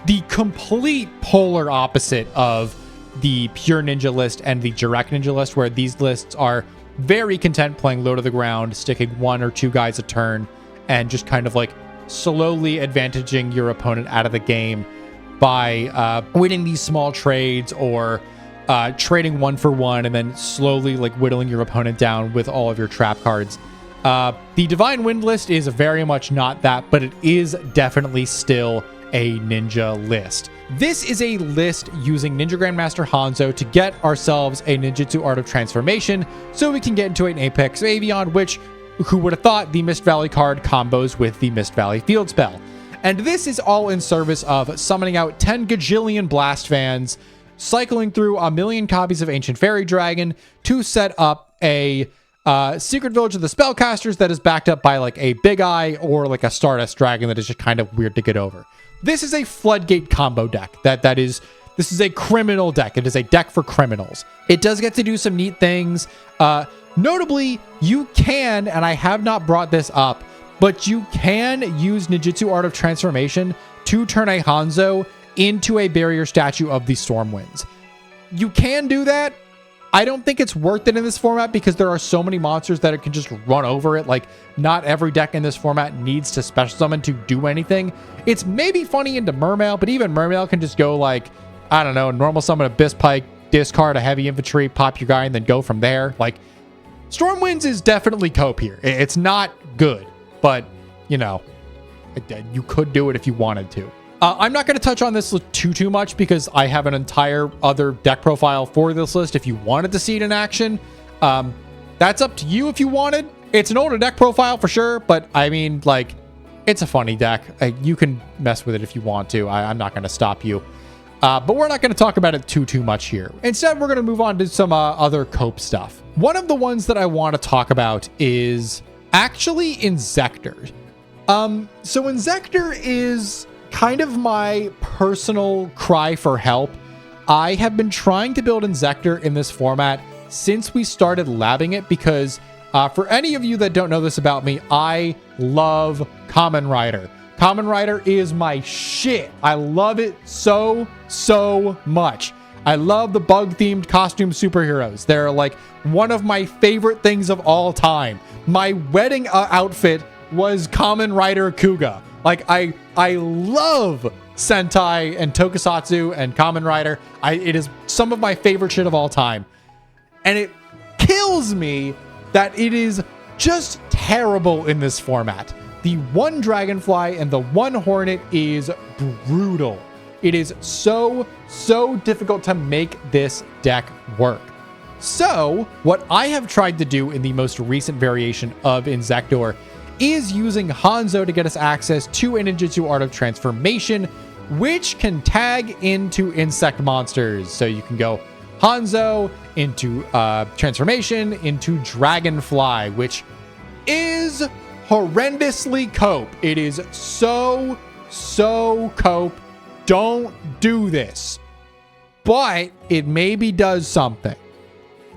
the complete polar opposite of the Pure Ninja list and the Jurrac Ninja list, where these lists are very content playing low to the ground, sticking 1 or 2 guys a turn, and just kind of like slowly advantaging your opponent out of the game by winning these small trades or trading 1 for 1 and then slowly like whittling your opponent down with all of your trap cards. The Divine Wind list is very much not that, but it is definitely still a ninja list. This is a list using Ninja Grandmaster Hanzo to get ourselves a Ninjutsu Art of Transformation so we can get into an Apex Avion, which, who would have thought, the Mist Valley card combos with the Mist Valley field spell. And this is all in service of summoning out 10 gajillion Blast Fans, cycling through a million copies of Ancient Fairy Dragon to set up a Secret Village of the Spellcasters that is backed up by like a Big Eye or like a Stardust Dragon that is just kind of weird to get over. This is a floodgate combo deck. This is a criminal deck. It is a deck for criminals. It does get to do some neat things. Notably, you can, and I have not brought this up, but you can use Ninjutsu Art of Transformation to turn a Hanzo into a barrier statue of the Stormwinds. You can do that. I don't think it's worth it in this format because there are so many monsters that it can just run over it. Like, not every deck in this format needs to special summon to do anything. It's maybe funny into Mermail, but even Mermail can just go like, I don't know, normal summon Abyss Pike, discard a heavy infantry, pop your guy, and then go from there. Like, Stormwinds is definitely cope here. It's not good, but, you know, you could do it if you wanted to. I'm not going to touch on this too much because I have an entire other deck profile for this list. If you wanted to see it in action, that's up to you if you wanted. It's an older deck profile for sure, but I mean, like, it's a funny deck. You can mess with it if you want to. I'm not going to stop you. But we're not going to talk about it too much here. Instead, we're going to move on to some other cope stuff. One of the ones that I want to talk about is actually Inzektor. So Inzektor is kind of my personal cry for help. I have been trying to build Inzektor in this format since we started labbing it because for any of you that don't know this about me, I love Kamen Rider. Kamen Rider is my shit. I love it so much. I love the bug-themed costume superheroes. They're like one of my favorite things of all time. My wedding outfit was Kamen Rider Kuga. Like, I love Sentai and Tokusatsu and Kamen Rider. It is some of my favorite shit of all time. And it kills me that it is just terrible in this format. The one Dragonfly and the one Hornet is brutal. It is so difficult to make this deck work. So, what I have tried to do in the most recent variation of Inzektor is using Hanzo to get us access to a Ninjutsu Art of Transformation, which can tag into insect monsters. So you can go Hanzo into Transformation into Dragonfly, which is horrendously cope. It is so cope. Don't do this. But it maybe does something.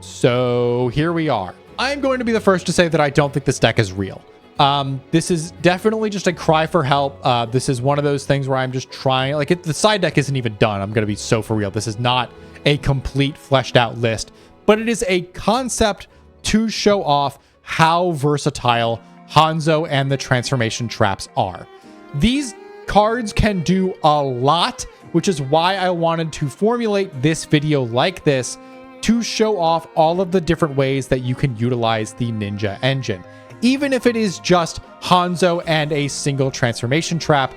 So here we are. I'm going to be the first to say that I don't think this deck is real. This is definitely just a cry for help. This is one of those things where I'm just trying, like, the side deck isn't even done. I'm going to be so for real. This is not a complete fleshed out list, but it is a concept to show off how versatile Hanzo and the transformation traps are. These cards can do a lot, which is why I wanted to formulate this video like this to show off all of the different ways that you can utilize the Ninja engine. Even if it is just Hanzo and a single transformation trap,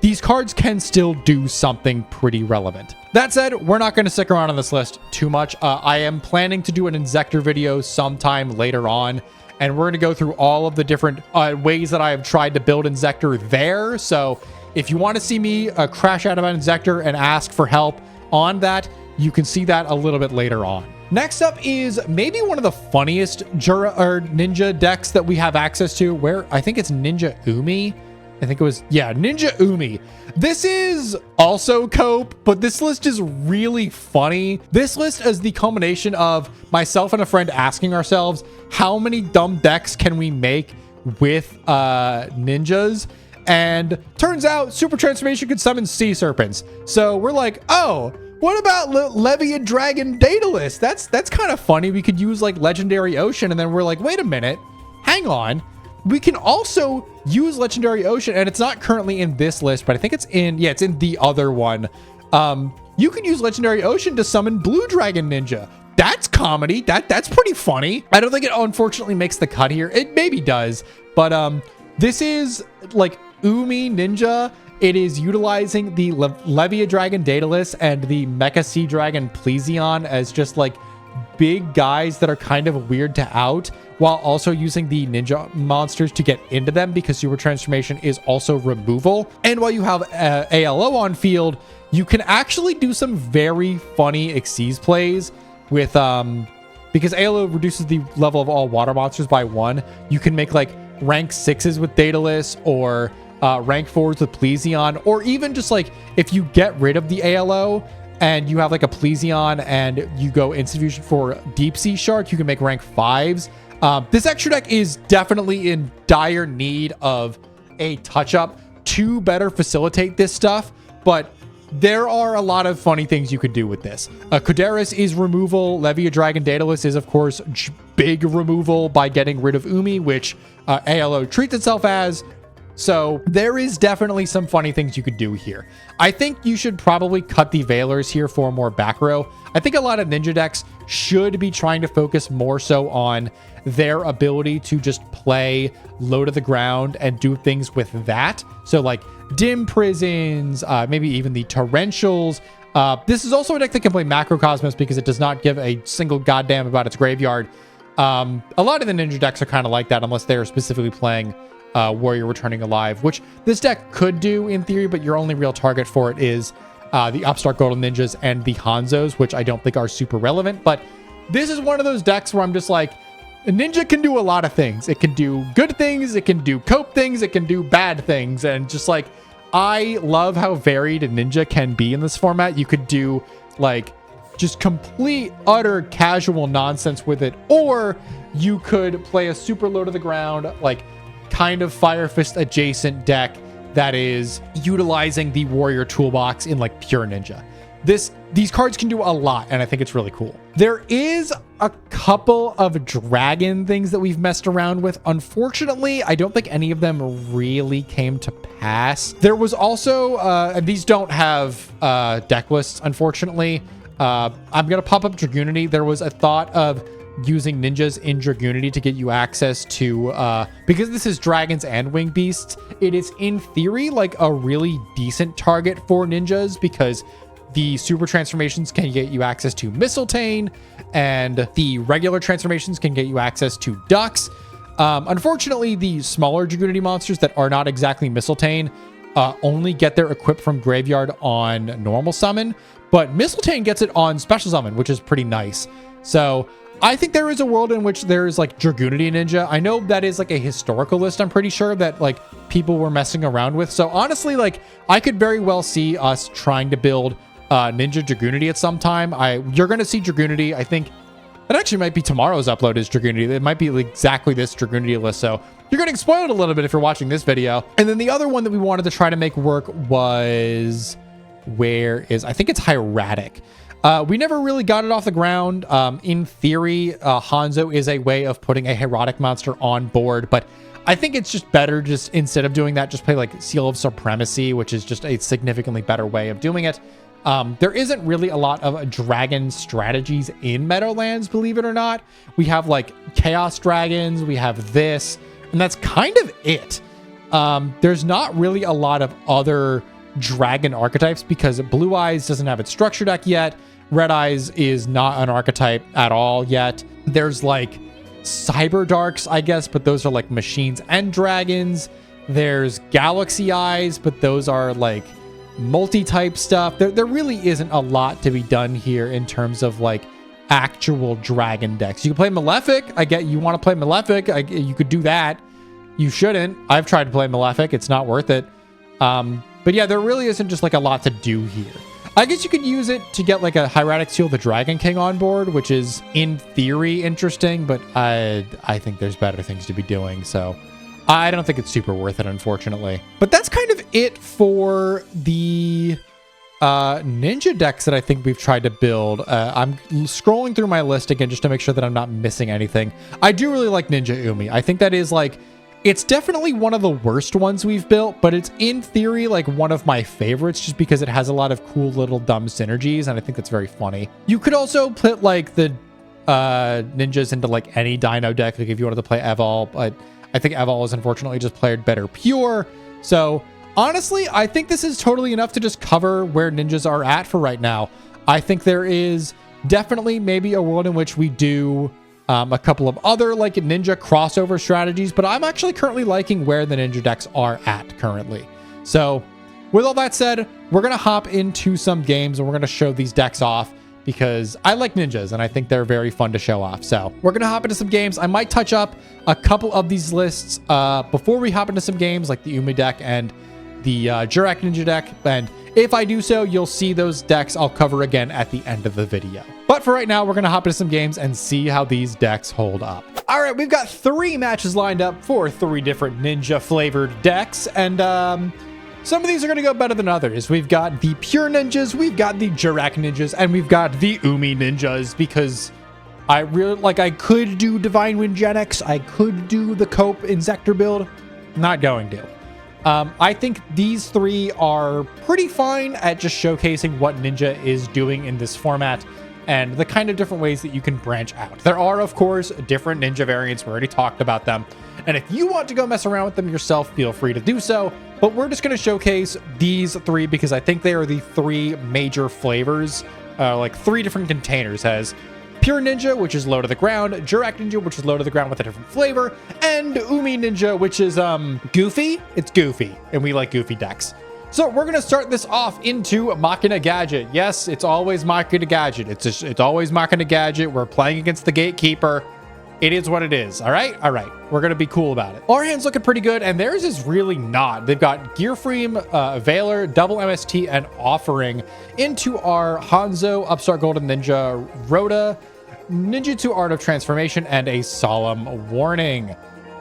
these cards can still do something pretty relevant. That said, we're not going to stick around on this list too much. I am planning to do an Inzektor video sometime later on, and we're going to go through all of the different ways that I have tried to build Inzektor there. So if you want to see me crash out of Inzektor and ask for help on that, you can see that a little bit later on. Next up is maybe one of the funniest Jurrac or Ninja decks that we have access to, where I think it's Ninja Umi. I think it was, yeah, Ninja Umi. This is also cope, but this list is really funny. This list is the culmination of myself and a friend asking ourselves, how many dumb decks can we make with ninjas? And turns out Super Transformation could summon sea serpents. So we're like, oh, what about Levia Dragon Daedalus? That's kind of funny. We could use like Legendary Ocean. And then we're like, wait a minute, hang on. We can also use Legendary Ocean, and it's not currently in this list, but I think it's in, yeah, it's in the other one. You can use Legendary Ocean to summon Blue Dragon Ninja. That's comedy. That's pretty funny. I don't think it unfortunately makes the cut here. It maybe does, but this is like Umi Ninja. It is utilizing the Levia Dragon Daedalus and the Mecha Sea Dragon Plesion as just like big guys that are kind of weird to out, while also using the ninja monsters to get into them, because Super Transformation is also removal. And while you have ALO on field, you can actually do some very funny Xyz plays with, because ALO reduces the level of all water monsters by 1. You can make like rank 6s with Daedalus, or rank 4s with Plesion, or even just like if you get rid of the ALO and you have like a Plesion and you go Instant Fusion for Deep Sea Shark, you can make rank 5s. This extra deck is definitely in dire need of a touch-up to better facilitate this stuff, but there are a lot of funny things you could do with this. Kuderis is removal. Levia Dragon Daedalus is, of course, big removal by getting rid of Umi, which ALO treats itself as. So there is definitely some funny things you could do here. I think you should probably cut the Veilers here for more back row. I think a lot of ninja decks should be trying to focus more so on their ability to just play low to the ground and do things with that. So like Dim Prisons, maybe even the Torrentials. This is also a deck that can play Macrocosmos because it does not give a single goddamn about its graveyard. A lot of the ninja decks are kind of like that unless they're specifically playing Warrior Returning Alive, which this deck could do in theory, but your only real target for it is the Upstart Golden Ninjas and the Hanzos, which I don't think are super relevant. But this is one of those decks where I'm just like, a ninja can do a lot of things. It can do good things, it can do cope things, it can do bad things, and just like, I love how varied a ninja can be in this format. You could do like just complete utter casual nonsense with it, or you could play a super low to the ground, like kind of Fire Fist adjacent deck that is utilizing the Warrior toolbox in like pure ninja. These cards can do a lot, and I think it's really cool. There is a couple of dragon things that we've messed around with. Unfortunately, I don't think any of them really came to pass. There was also, and these don't have deck lists, unfortunately. I'm going to pop up Dragoonity. There was a thought of using ninjas in Dragoonity to get you access to, because this is dragons and winged beasts, it is in theory like a really decent target for ninjas, because the super transformations can get you access to Mistletoe, and the regular transformations can get you access to ducks. Unfortunately, the smaller Dragoonity monsters that are not exactly Mistletoe only get their equip from graveyard on normal summon, but Mistletoe gets it on special summon, which is pretty nice. So I think there is a world in which there's like Dragoonity Ninja. I know that is like a historical list, I'm pretty sure, that like people were messing around with. So honestly, like I could very well see us trying to build Ninja Dragoonity at some time. You're going to see Dragoonity. I think it actually might be tomorrow's upload is Dragoonity. It might be exactly this Dragoonity list. So you're getting spoiled a little bit if you're watching this video. And then the other one that we wanted to try to make work was, I think it's Hieratic. We never really got it off the ground. In theory, Hanzo is a way of putting a Hieratic monster on board, but I think it's just better just instead of doing that, just play like Seal of Supremacy, which is just a significantly better way of doing it. There isn't really a lot of dragon strategies in Meadowlands, believe it or not. We have like Chaos Dragons, we have this, and that's kind of it. There's not really a lot of other dragon archetypes because Blue Eyes doesn't have its structure deck yet. Red Eyes is not an archetype at all yet. There's like Cyber Darks, I guess, but those are like machines and dragons. There's Galaxy Eyes, but those are like multi-type stuff. There really isn't a lot to be done here in terms of like actual dragon decks. You can play Malefic. I get you want to play Malefic. You could do that. You shouldn't. I've tried to play Malefic. It's not worth it. But yeah, there really isn't just like a lot to do here. I guess you could use it to get like a Hieratic Seal the Dragon King on board, which is in theory interesting, but I think there's better things to be doing. So I don't think it's super worth it, unfortunately. But that's kind of it for the ninja decks that I think we've tried to build. I'm scrolling through my list again just to make sure that I'm not missing anything. I do really like Ninja Umi. I think that is like, it's definitely one of the worst ones we've built, but it's in theory like one of my favorites just because it has a lot of cool little dumb synergies, and I think that's very funny. You could also put like the ninjas into like any dino deck, like if you wanted to play Evol, but I think Evol is unfortunately just played better pure. So honestly, I think this is totally enough to just cover where ninjas are at for right now. I think there is definitely maybe a world in which we do a couple of other like ninja crossover strategies, but I'm actually currently liking where the ninja decks are at currently. So with all that said, we're going to hop into some games and we're going to show these decks off because I like ninjas and I think they're very fun to show off. So we're going to hop into some games. I might touch up a couple of these lists before we hop into some games like the Umi deck and the Jurrac ninja deck. And if I do so, you'll see those decks I'll cover again at the end of the video. But for right now, we're going to hop into some games and see how these decks hold up. All right, we've got 3 matches lined up for 3 different ninja flavored decks. And some of these are going to go better than others. We've got the pure ninjas, we've got the Jurrac ninjas, and we've got the Umi ninjas because I really like, I could do Divine Wind Genex. I could do the Cope Inzektor build. Not going to. I think these 3 are pretty fine at just showcasing what Ninja is doing in this format and the kind of different ways that you can branch out. There are, of course, different Ninja variants. We already talked about them. And if you want to go mess around with them yourself, feel free to do so. But we're just going to showcase these 3 because I think they are the 3 major flavors, like 3 different containers. Has Pure Ninja, which is low to the ground, Jurrac Ninja, which is low to the ground with a different flavor, and Umi Ninja, which is goofy. It's goofy, and we like goofy decks. So we're gonna start this off into Machina Gadget. Yes, it's always Machina Gadget. It's always Machina Gadget. We're playing against the Gatekeeper. It is what it is. All right. We're gonna be cool about it. Our hand's looking pretty good, and theirs is really not. They've got Gearframe, Veiler, double MST, and Offering into our Hanzo, Upstart Golden Ninja, Rhoda, Ninjutsu Art of Transformation, and a Solemn Warning.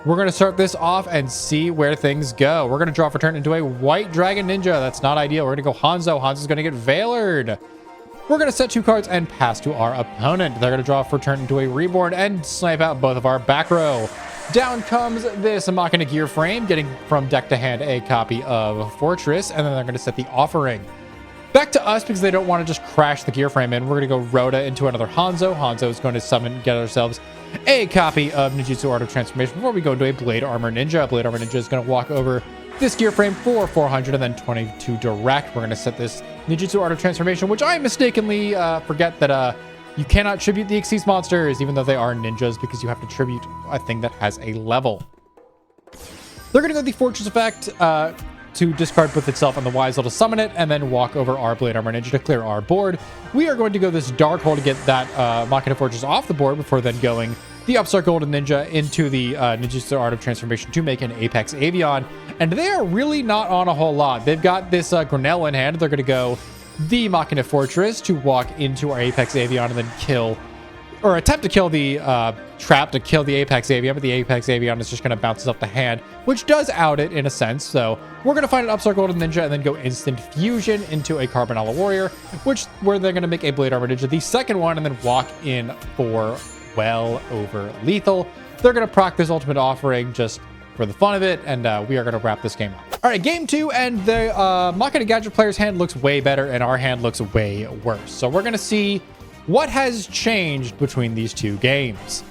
We're going to start this off and see where things go. We're going to draw for turn into a White Dragon Ninja. That's not ideal. We're going to go Hanzo. Hanzo's going to get Veilered. We're going to set 2 cards and pass to our opponent. They're going to draw for turn into a Reborn and snipe out both of our back row. Down comes this Machina Gearframe, getting from deck to hand a copy of Fortress, and then they're going to set the Offering. Back to us because they don't want to just crash the Gearframe in. We're going to go Rhoda into another Hanzo. Hanzo is going to summon, get ourselves a copy of Ninjutsu Art of Transformation before we go into a Blade Armor Ninja. Blade Armor Ninja is going to walk over this Gearframe for 400 and then 22 direct. We're going to set this Ninjutsu Art of Transformation, which I mistakenly forget that you cannot tribute the Xyz monsters, even though they are ninjas, because you have to tribute a thing that has a level. They're going to go the Fortress effect to discard both itself and the Wisel to summon it, and then walk over our Blade Armor Ninja to clear our board. We are going to go this Dark Hole to get that Machina Fortress off the board before then going the Upstart Golden Ninja into the Ninjutsu Art of Transformation to make an Apex Avion. And they are really not on a whole lot. They've got this Grinnell in hand. They're going to go the Machina Fortress to walk into our Apex Avion and then kill, or attempt to kill the trap to kill the Apex Avion, but the Apex Avion is just going to bounce itself the hand, which does out it in a sense. So we're going to find an Upstart Golden Ninja and then go Instant Fusion into a Carbonella Warrior, where they're going to make a Blade Armor Ninja, the second one, and then walk in for well over lethal. They're going to proc this Ultimate Offering just for the fun of it, and we are going to wrap this game up. All right, game 2, and the Machina Gadget player's hand looks way better, and our hand looks way worse. So we're going to see what has changed between these 2 games.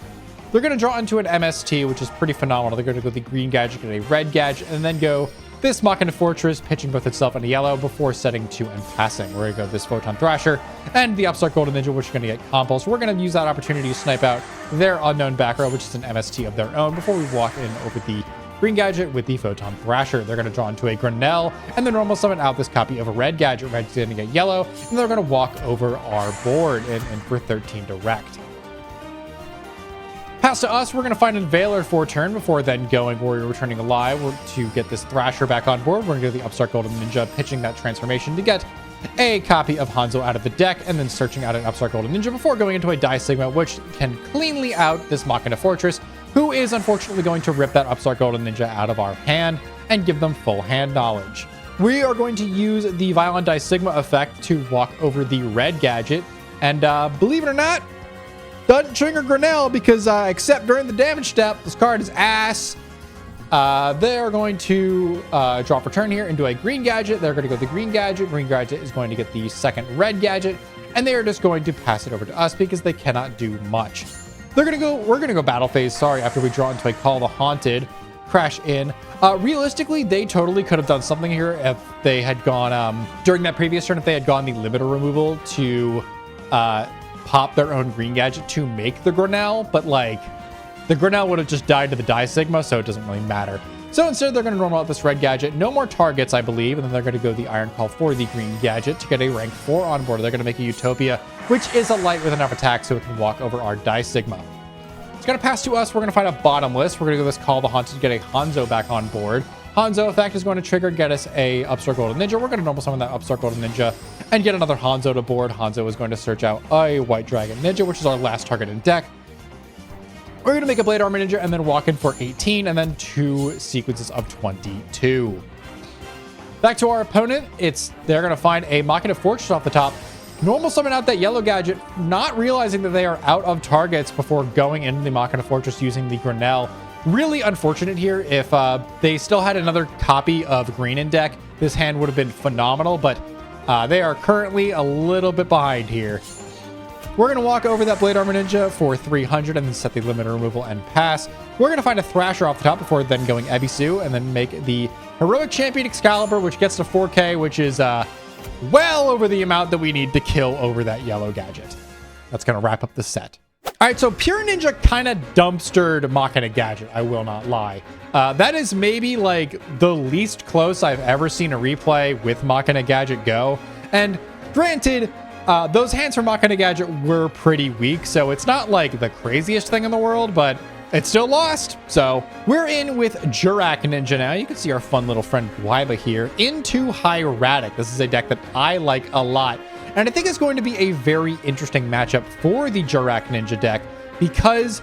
They're going to draw into an MST, which is pretty phenomenal. They're going to go the green gadget, get a red gadget, and then go this Machina Fortress, pitching both itself and a yellow before setting 2 and passing. We're going to go this Photon Thrasher and the Upstart Golden Ninja, which are going to get combos. We're going to use that opportunity to snipe out their unknown back row, which is an MST of their own, before we walk in over the green gadget with the Photon Thrasher. They're going to draw into a Grinnell and then normal summon out this copy of a red gadget. Red's going to get yellow, and they're going to walk over our board and for 13 direct. Pass to us, we're going to find a Veiler for turn before then going Warrior Returning Alive to get this Thrasher back on board. We're going to do the Upstart Golden Ninja, pitching that transformation to get a copy of Hanzo out of the deck, and then searching out an Upstart Golden Ninja before going into a Die Sigma, which can cleanly out this Machina Fortress, who is unfortunately going to rip that Upstart Golden Ninja out of our hand and give them full hand knowledge. We are going to use the Violent Die Sigma effect to walk over the red gadget, and believe it or not, doesn't trigger Grinnell because except during the damage step, this card is ass. They are going to draw for turn here into a green gadget. They're going to go the green gadget. Green gadget is going to get the second red gadget, and they are just going to pass it over to us because they cannot do much. We're going to go battle phase, after we draw into a Call the Haunted, crash in. Realistically, they totally could have done something here if they had gone, during that previous turn, if they had gone the limiter removal to pop their own green gadget to make the Grinnell, but like the Grinnell would have just died to the Die Sigma, so it doesn't really matter. So instead, they're going to normal out this red gadget. No more targets, I believe, and then they're going to go the Iron Call for the green gadget to get a rank 4 on board. They're going to make a Utopia, which is a light with enough attack so it can walk over our Die Sigma. It's going to pass to us. We're going to find a bottomless. We're going to go this Call the Haunted to get a Hanzo back on board. Hanzo effect is going to trigger, get us a Upstart Golden Ninja. We're going to normal summon that Upstart Golden Ninja and get another Hanzo to board. Hanzo is going to search out a White Dragon Ninja, which is our last target in deck. We're going to make a Blade Armor Ninja and then walk in for 18 and then 2 sequences of 22. Back to our opponent. They're going to find a Machina Fortress off the top. Normal summon out that yellow gadget, not realizing that they are out of targets before going into the Machina Fortress using the Grinnell. Really unfortunate here. If they still had another copy of green in deck, this hand would have been phenomenal, but they are currently a little bit behind here. We're going to walk over that Blade Armor Ninja for 300 and then set the limiter removal and pass. We're going to find a Thrasher off the top before then going Ebisu and then make the Heroic Champion Excalibur, which gets to 4K, which is well over the amount that we need to kill over that yellow gadget. That's going to wrap up the set. All right, so Pure Ninja kind of dumpstered Machina Gadget, I will not lie. That is maybe like the least close I've ever seen a replay with Machina Gadget go. And granted, those hands for Machina Gadget were pretty weak, so it's not like the craziest thing in the world, but it still lost. So we're in with Jurrac Ninja now. You can see our fun little friend Guiba here into Hieratic. This is a deck that I like a lot. And I think it's going to be a very interesting matchup for the Jurrac Ninja deck because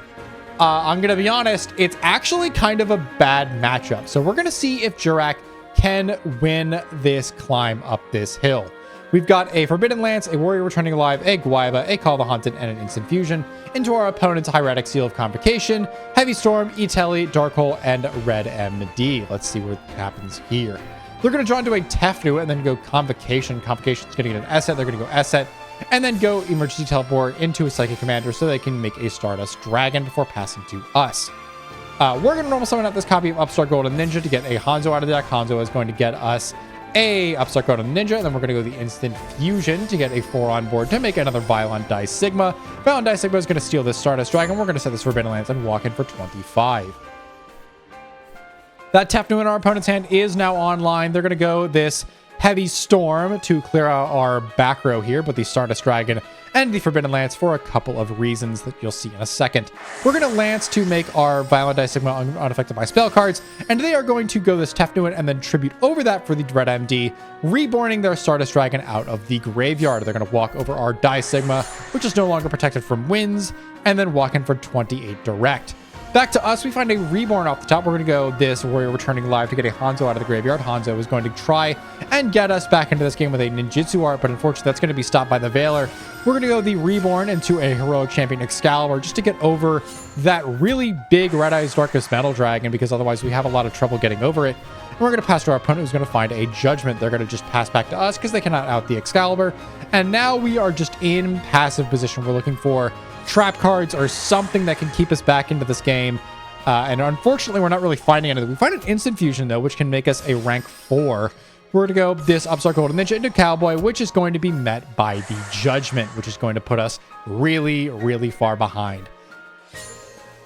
I'm going to be honest, it's actually kind of a bad matchup. So we're going to see if Jurrac can win this climb up this hill. We've got a Forbidden Lance, a Warrior Returning Alive, a Guiba, a Call the Haunted, and an Instant Fusion into our opponent's Hieratic Seal of Convocation, Heavy Storm, E-Telly, Dark Hole, and Red MD. Let's see what happens here. They're going to draw into a Tefnu and then go Convocation. Convocation's going to get an S-Set. They're going to go S-Set and then go Emergency Teleport into a Psychic Commander so they can make a Stardust Dragon before passing to us. We're going to normal summon out this copy of Upstart Golden Ninja to get a Hanzo out of the deck. Hanzo is going to get us a Upstart Golden Ninja, and then we're going to go the Instant Fusion to get a 4 on board to make another Violent Die Sigma. Violent Die Sigma is going to steal this Stardust Dragon. We're going to set this Forbidden Lance and walk in for 25. That Tefnu in our opponent's hand is now online. They're going to go this Heavy Storm to clear out our back row here, but the Stardust Dragon and the Forbidden Lance for a couple of reasons that you'll see in a second. We're going to Lance to make our Violent Die Sigma unaffected by spell cards, and they are going to go this Tefnu and then tribute over that for the Dread MD, reborning their Stardust Dragon out of the graveyard. They're going to walk over our Die Sigma, which is no longer protected from winds, and then walk in for 28 direct. Back to us, we find a Reborn off the top. We're going to go this Warrior Returning Alive to get a Hanzo out of the graveyard. Hanzo is going to try and get us back into this game with a Ninjutsu art, but unfortunately that's going to be stopped by the Veiler. We're going to go the Reborn into a Heroic Champion Excalibur just to get over that really big Red Eyes Darkest Metal Dragon, because otherwise we have a lot of trouble getting over it. And we're going to pass to our opponent, who's going to find a Judgment. They're going to just pass back to us because they cannot out the Excalibur. And now we are just in passive position. We're looking for trap cards or something that can keep us back into this game. And unfortunately, we're not really finding anything. We find an instant fusion, though, which can make us a rank 4. We're going to go this Upstart Golden Ninja into Cowboy, which is going to be met by the Judgment, which is going to put us really, really far behind.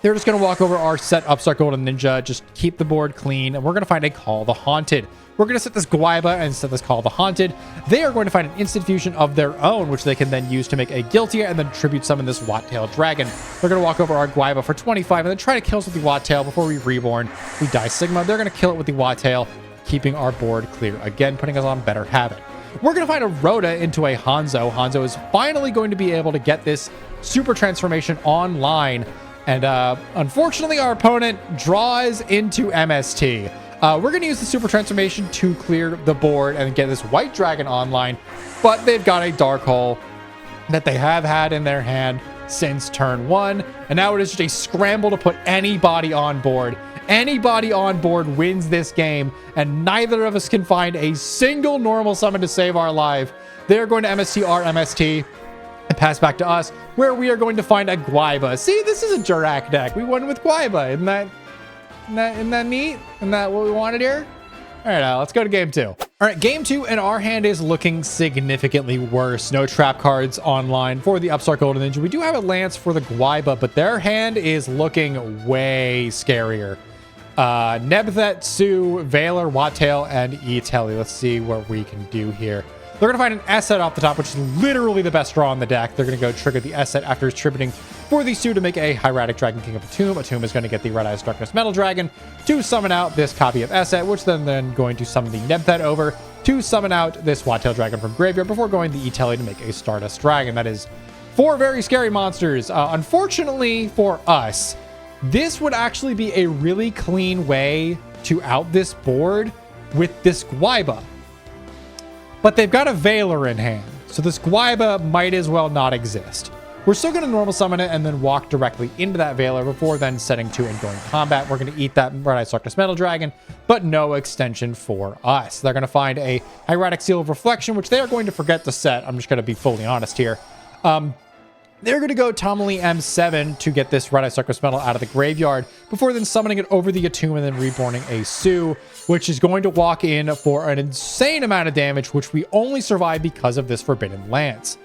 They're just going to walk over our set Upstart Golden Ninja, just keep the board clean, and we're going to find a Call the Haunted. We're going to set this Guaiba and set this Call the Haunted. They are going to find an instant fusion of their own, which they can then use to make a Guiltia and then tribute summon this Watt-tailed dragon. We're going to walk over our Guaiba for 25 and then try to kill us with the Watt-tail before we reborn. We die Sigma. They're going to kill it with the Watt-tail, keeping our board clear again, putting us on better habit. We're going to find a Rhoda into a Hanzo. Hanzo is finally going to be able to get this super transformation online. And unfortunately, our opponent draws into MST. We're going to use the super transformation to clear the board and get this white dragon online. But they've got a Dark Hole that they have had in their hand since turn 1. And now it is just a scramble to put anybody on board. Anybody on board wins this game, and neither of us can find a single normal summon to save our life. They're going to MST our MST and pass back to us, where we are going to find a Guaiba. See, this is a Jurrac deck. We won with Guaiba. Isn't that neat? Isn't that what we wanted here? All right, now let's go to game 2. All right, game 2, and our hand is looking significantly worse. No trap cards online for the Upstart Golden Ninja. We do have a Lance for the Guaiba, but their hand is looking way scarier. Nebthet, Sue, Valor, Wattail, and E-Telly. Let's see what we can do here. They're going to find an S-set off the top, which is literally the best draw on the deck. They're going to go trigger the S-set after tributing for the Sue to make a Hieratic Dragon King of Atum. Atum is going to get the Red Eyes Darkness Metal Dragon to summon out this copy of S-set, which then going to summon the Nebthet over to summon out this Wattail Dragon from Graveyard before going the E-Telly to make a Stardust Dragon. That is 4 very scary monsters. Unfortunately for us, this would actually be a really clean way to out this board with this Guaiba. But they've got a Valor in hand, so this Guaiba might as well not exist. We're still going to normal summon it and then walk directly into that Valor before then setting 2 and going combat. We're going to eat that Red Eyes Darkness Metal Dragon, but no extension for us. They're going to find a Hieratic Seal of Reflection, which they are going to forget to set. I'm just going to be fully honest here. They're going to go Tomali M7 to get this Red Eyes Darkness Metal out of the graveyard before then summoning it over the Atum and then reborning a Sue, which is going to walk in for an insane amount of damage, which we only survive because of this Forbidden Lance.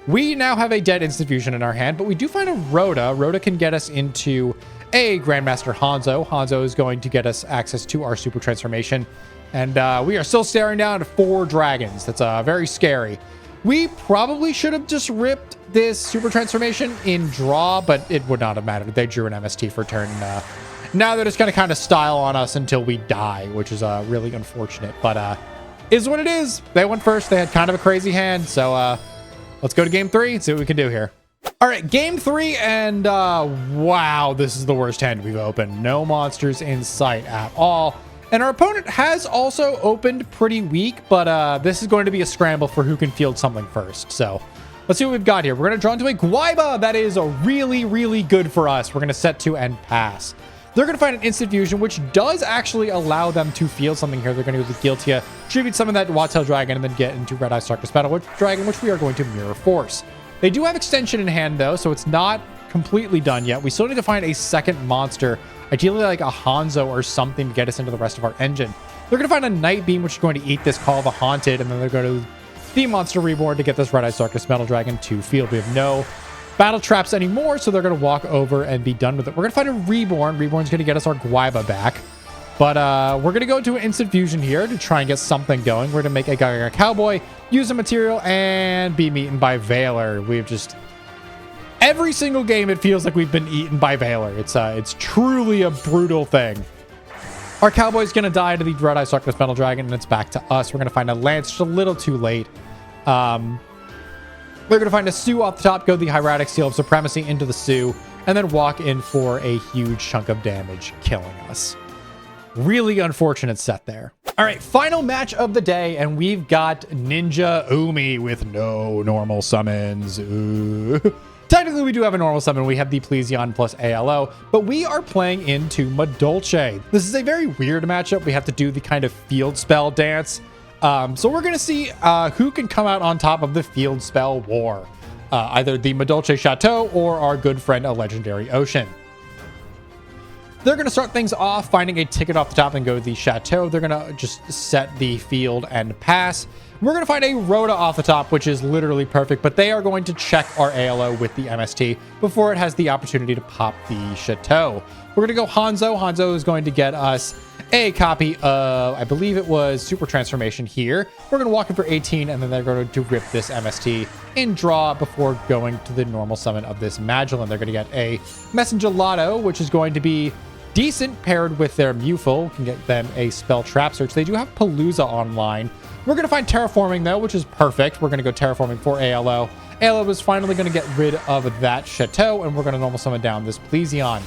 We now have a dead instant fusion in our hand, but we do find a Rhoda. Rhoda can get us into a Grandmaster Hanzo. Hanzo is going to get us access to our super transformation. And we are still staring down at 4 dragons. That's very scary. We probably should have just ripped this super transformation in draw, but it would not have mattered. They drew an MST for turn. Now they're just going to kind of style on us until we die, which is really unfortunate, but is what it is. They went first. They had kind of a crazy hand, so let's go to game 3 and see what we can do here. All right, game 3, and wow, this is the worst hand we've opened. No monsters in sight at all. And our opponent has also opened pretty weak, but this is going to be a scramble for who can field something first. So let's see what we've got here. We're going to draw into a Guaiba. That is really, really good for us. We're going to set 2 and pass. They're going to find an instant fusion, which does actually allow them to field something here. They're going to go with Guiltia, tribute summon that Wattail Dragon, and then get into Red Eyes Darkness Metal Dragon, which we are going to Mirror Force. They do have extension in hand, though, so it's not completely done yet. We still need to find a second monster, ideally like a Hanzo or something to get us into the rest of our engine. They're going to find a Night Beam, which is going to eat this Call of the Haunted, and then they're going to the Monster Reborn to get this Red Eyes Darkness Metal Dragon to field. We have no battle traps anymore, so they're going to walk over and be done with it. We're going to find a Reborn. Reborn's going to get us our Guaiba back. But we're going to go to an instant fusion here to try and get something going. We're going to make a Gaga Cowboy, use a material, and be eaten by Valor. We've just... Every single game, it feels like we've been eaten by Valor. It's truly a brutal thing. Our Cowboy's going to die to the Red Eyes Darkness Metal Dragon, and it's back to us. We're going to find a Lance just a little too late. We're going to find a Sue off the top, go the Hieratic Seal of Supremacy into the Sue, and then walk in for a huge chunk of damage, killing us. Really unfortunate set there. All right, final match of the day, and we've got Ninja Umi with no normal summons. Ooh. Technically, we do have a normal summon. We have the Plesion plus ALO, but we are playing into Madolche. This is a very weird matchup. We have to do the kind of field spell dance. So we're going to see who can come out on top of the field spell war. Either the Madolche Chateau or our good friend, a Legendary Ocean. They're going to start things off finding a ticket off the top and go to the chateau. They're going to just set the field and pass. We're going to find a Rhoda off the top, which is literally perfect, but they are going to check our ALO with the MST before it has the opportunity to pop the chateau. We're going to go Hanzo. Hanzo is going to get us a copy of, I believe it was Super Transformation here. We're going to walk in for 18, and then they're going to rip this MST in draw before going to the normal summon of this Magellan. They're going to get a Messengelato, which is going to be decent paired with their Mewful. Can get them a Spell Trap Search. They do have Palooza online. We're going to find Terraforming, though, which is perfect. We're going to go Terraforming for ALO. ALO is finally going to get rid of that Chateau, and we're going to normal summon down this Plesion.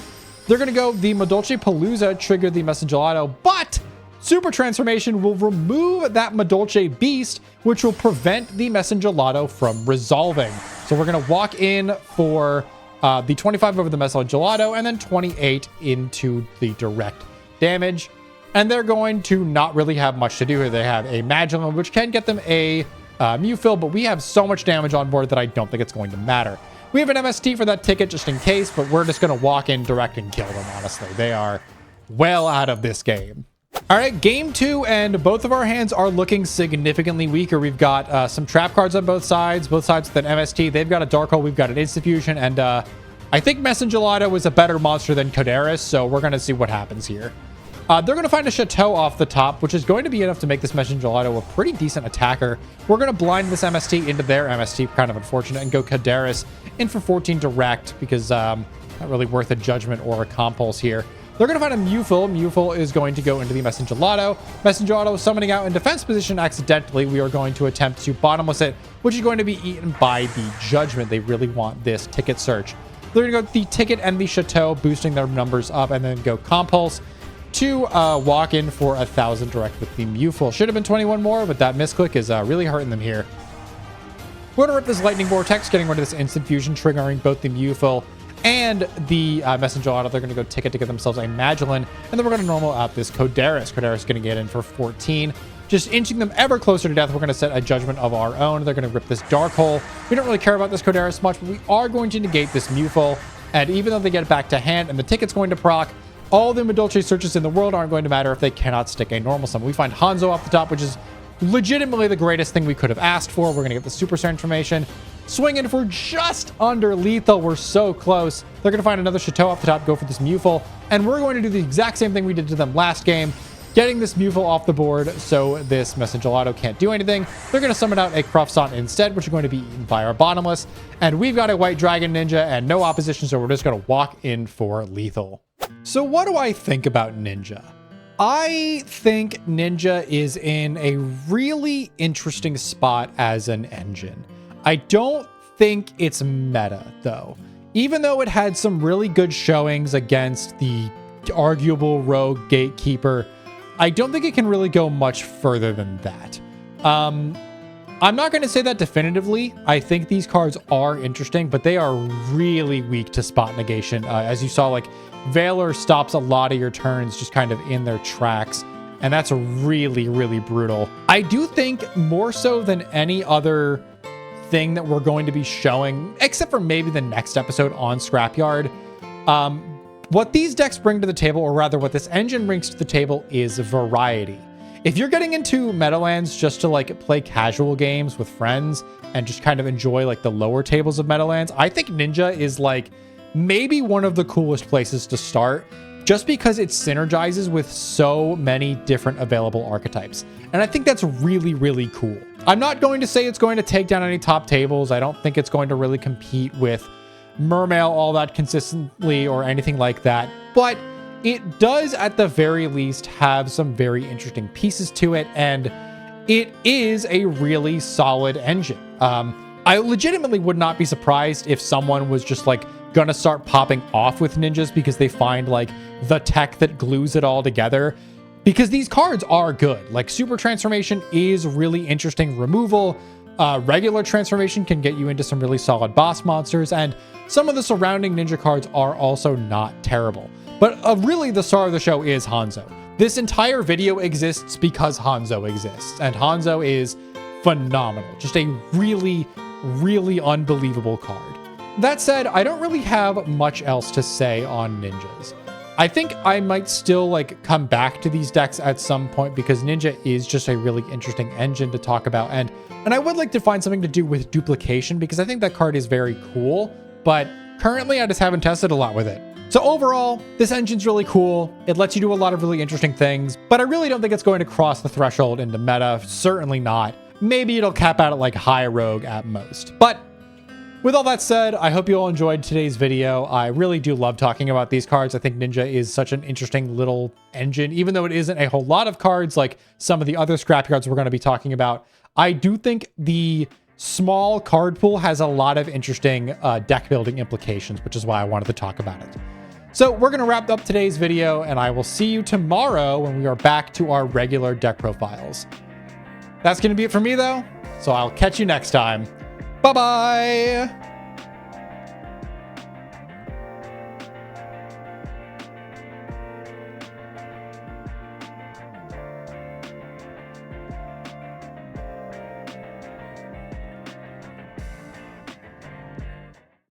They're going to go the Madolche Palooza, trigger the Messengelato, but Super Transformation will remove that Madolche Beast, which will prevent the Messengelato from resolving. So we're going to walk in for the 25 over the Messengelato, and then 28 into the direct damage. And they're going to not really have much to do here. They have a Magellan, which can get them a Mewfil, but we have so much damage on board that I don't think it's going to matter. We have an MST for that ticket just in case, but we're just going to walk in direct and kill them, honestly. They are well out of this game. All right, game 2, and both of our hands are looking significantly weaker. We've got some trap cards on both sides with an MST. They've got a Dark Hole, we've got an Instant Fusion, and I think Messengelato is a better monster than Codaris, so we're going to see what happens here. They're going to find a Chateau off the top, which is going to be enough to make this Messengelato a pretty decent attacker. We're going to blind this MST into their MST, kind of unfortunate, and go Codaris in for 14 direct because not really worth a Judgment or a Compulse here. They're going to find a Mewfil. Mewfil is going to go into the Messengelato. Messengelato summoning out in defense position accidentally. We are going to attempt to bottomless it, which is going to be eaten by the Judgment. They really want this ticket search. They're going to go the ticket and the Chateau, boosting their numbers up, and then go Compulse to walk in for 1,000 direct with the Mewfil. Should have been 21 more, but that misclick is really hurting them here. We're going to rip this Lightning Vortex, getting rid of this Instant Fusion, triggering both the Mewfil and the Messengelato. They're going to go ticket to get themselves a Magellan, and then we're going to normal out this Codaris. Codaris is going to get in for 14. Just inching them ever closer to death, we're going to set a Judgment of our own. They're going to rip this Dark Hole. We don't really care about this Codaris much, but we are going to negate this Mewfil, and even though they get it back to hand and the ticket's going to proc, all the Madolche searches in the world aren't going to matter if they cannot stick a normal summon. We find Hanzo off the top, which is legitimately the greatest thing we could have asked for. We're going to get the Super Transformation. Swinging for just under lethal. We're so close. They're going to find another Chateau off the top, go for this Mewfil, and we're going to do the exact same thing we did to them last game, getting this Mewfil off the board so this Messengelato can't do anything. They're going to summon out a Crufsant instead, which is going to be eaten by our Bottomless, and we've got a White Dragon Ninja and no opposition, so we're just going to walk in for lethal. So what do I think about Ninja? I think Ninja is in a really interesting spot as an engine. I don't think it's meta, though. Even though it had some really good showings against the arguable rogue Gatekeeper, I don't think it can really go much further than that. I'm not going to say that definitively. I think these cards are interesting, but they are really weak to spot negation. As you saw, like, Valor stops a lot of your turns just kind of in their tracks, and that's really, really brutal. I do think more so than any other thing that we're going to be showing, except for maybe the next episode on Scrapyard, what these decks bring to the table, or rather what this engine brings to the table, is variety. If you're getting into Meadowlands just to like play casual games with friends and just kind of enjoy like the lower tables of Meadowlands, I think Ninja is like maybe one of the coolest places to start, just because it synergizes with so many different available archetypes. And I think that's really, really cool. I'm not going to say it's going to take down any top tables. I don't think it's going to really compete with Mermail all that consistently or anything like that, but it does at the very least have some very interesting pieces to it, and it is a really solid engine. I legitimately would not be surprised if someone was just like gonna start popping off with ninjas because they find like the tech that glues it all together, because these cards are good. Like Super Transformation is really interesting removal. Regular Transformation can get you into some really solid boss monsters, and some of the surrounding ninja cards are also not terrible. But really the star of the show is Hanzo. This entire video exists because Hanzo exists, and Hanzo is phenomenal. Just a really, really unbelievable card. That said, I don't really have much else to say on ninjas. I think I might still like come back to these decks at some point because Ninja is just a really interesting engine to talk about. And I would like to find something to do with duplication because I think that card is very cool, but currently I just haven't tested a lot with it. So overall, this engine's really cool. It lets you do a lot of really interesting things, but I really don't think it's going to cross the threshold into meta. Certainly not. Maybe it'll cap out at like high rogue at most. But with all that said, I hope you all enjoyed today's video. I really do love talking about these cards. I think Ninja is such an interesting little engine, even though it isn't a whole lot of cards like some of the other scrapyards we're going to be talking about. I do think the small card pool has a lot of interesting deck building implications, which is why I wanted to talk about it. So we're going to wrap up today's video, and I will see you tomorrow when we are back to our regular deck profiles. That's going to be it for me, though, so I'll catch you next time. Bye-bye!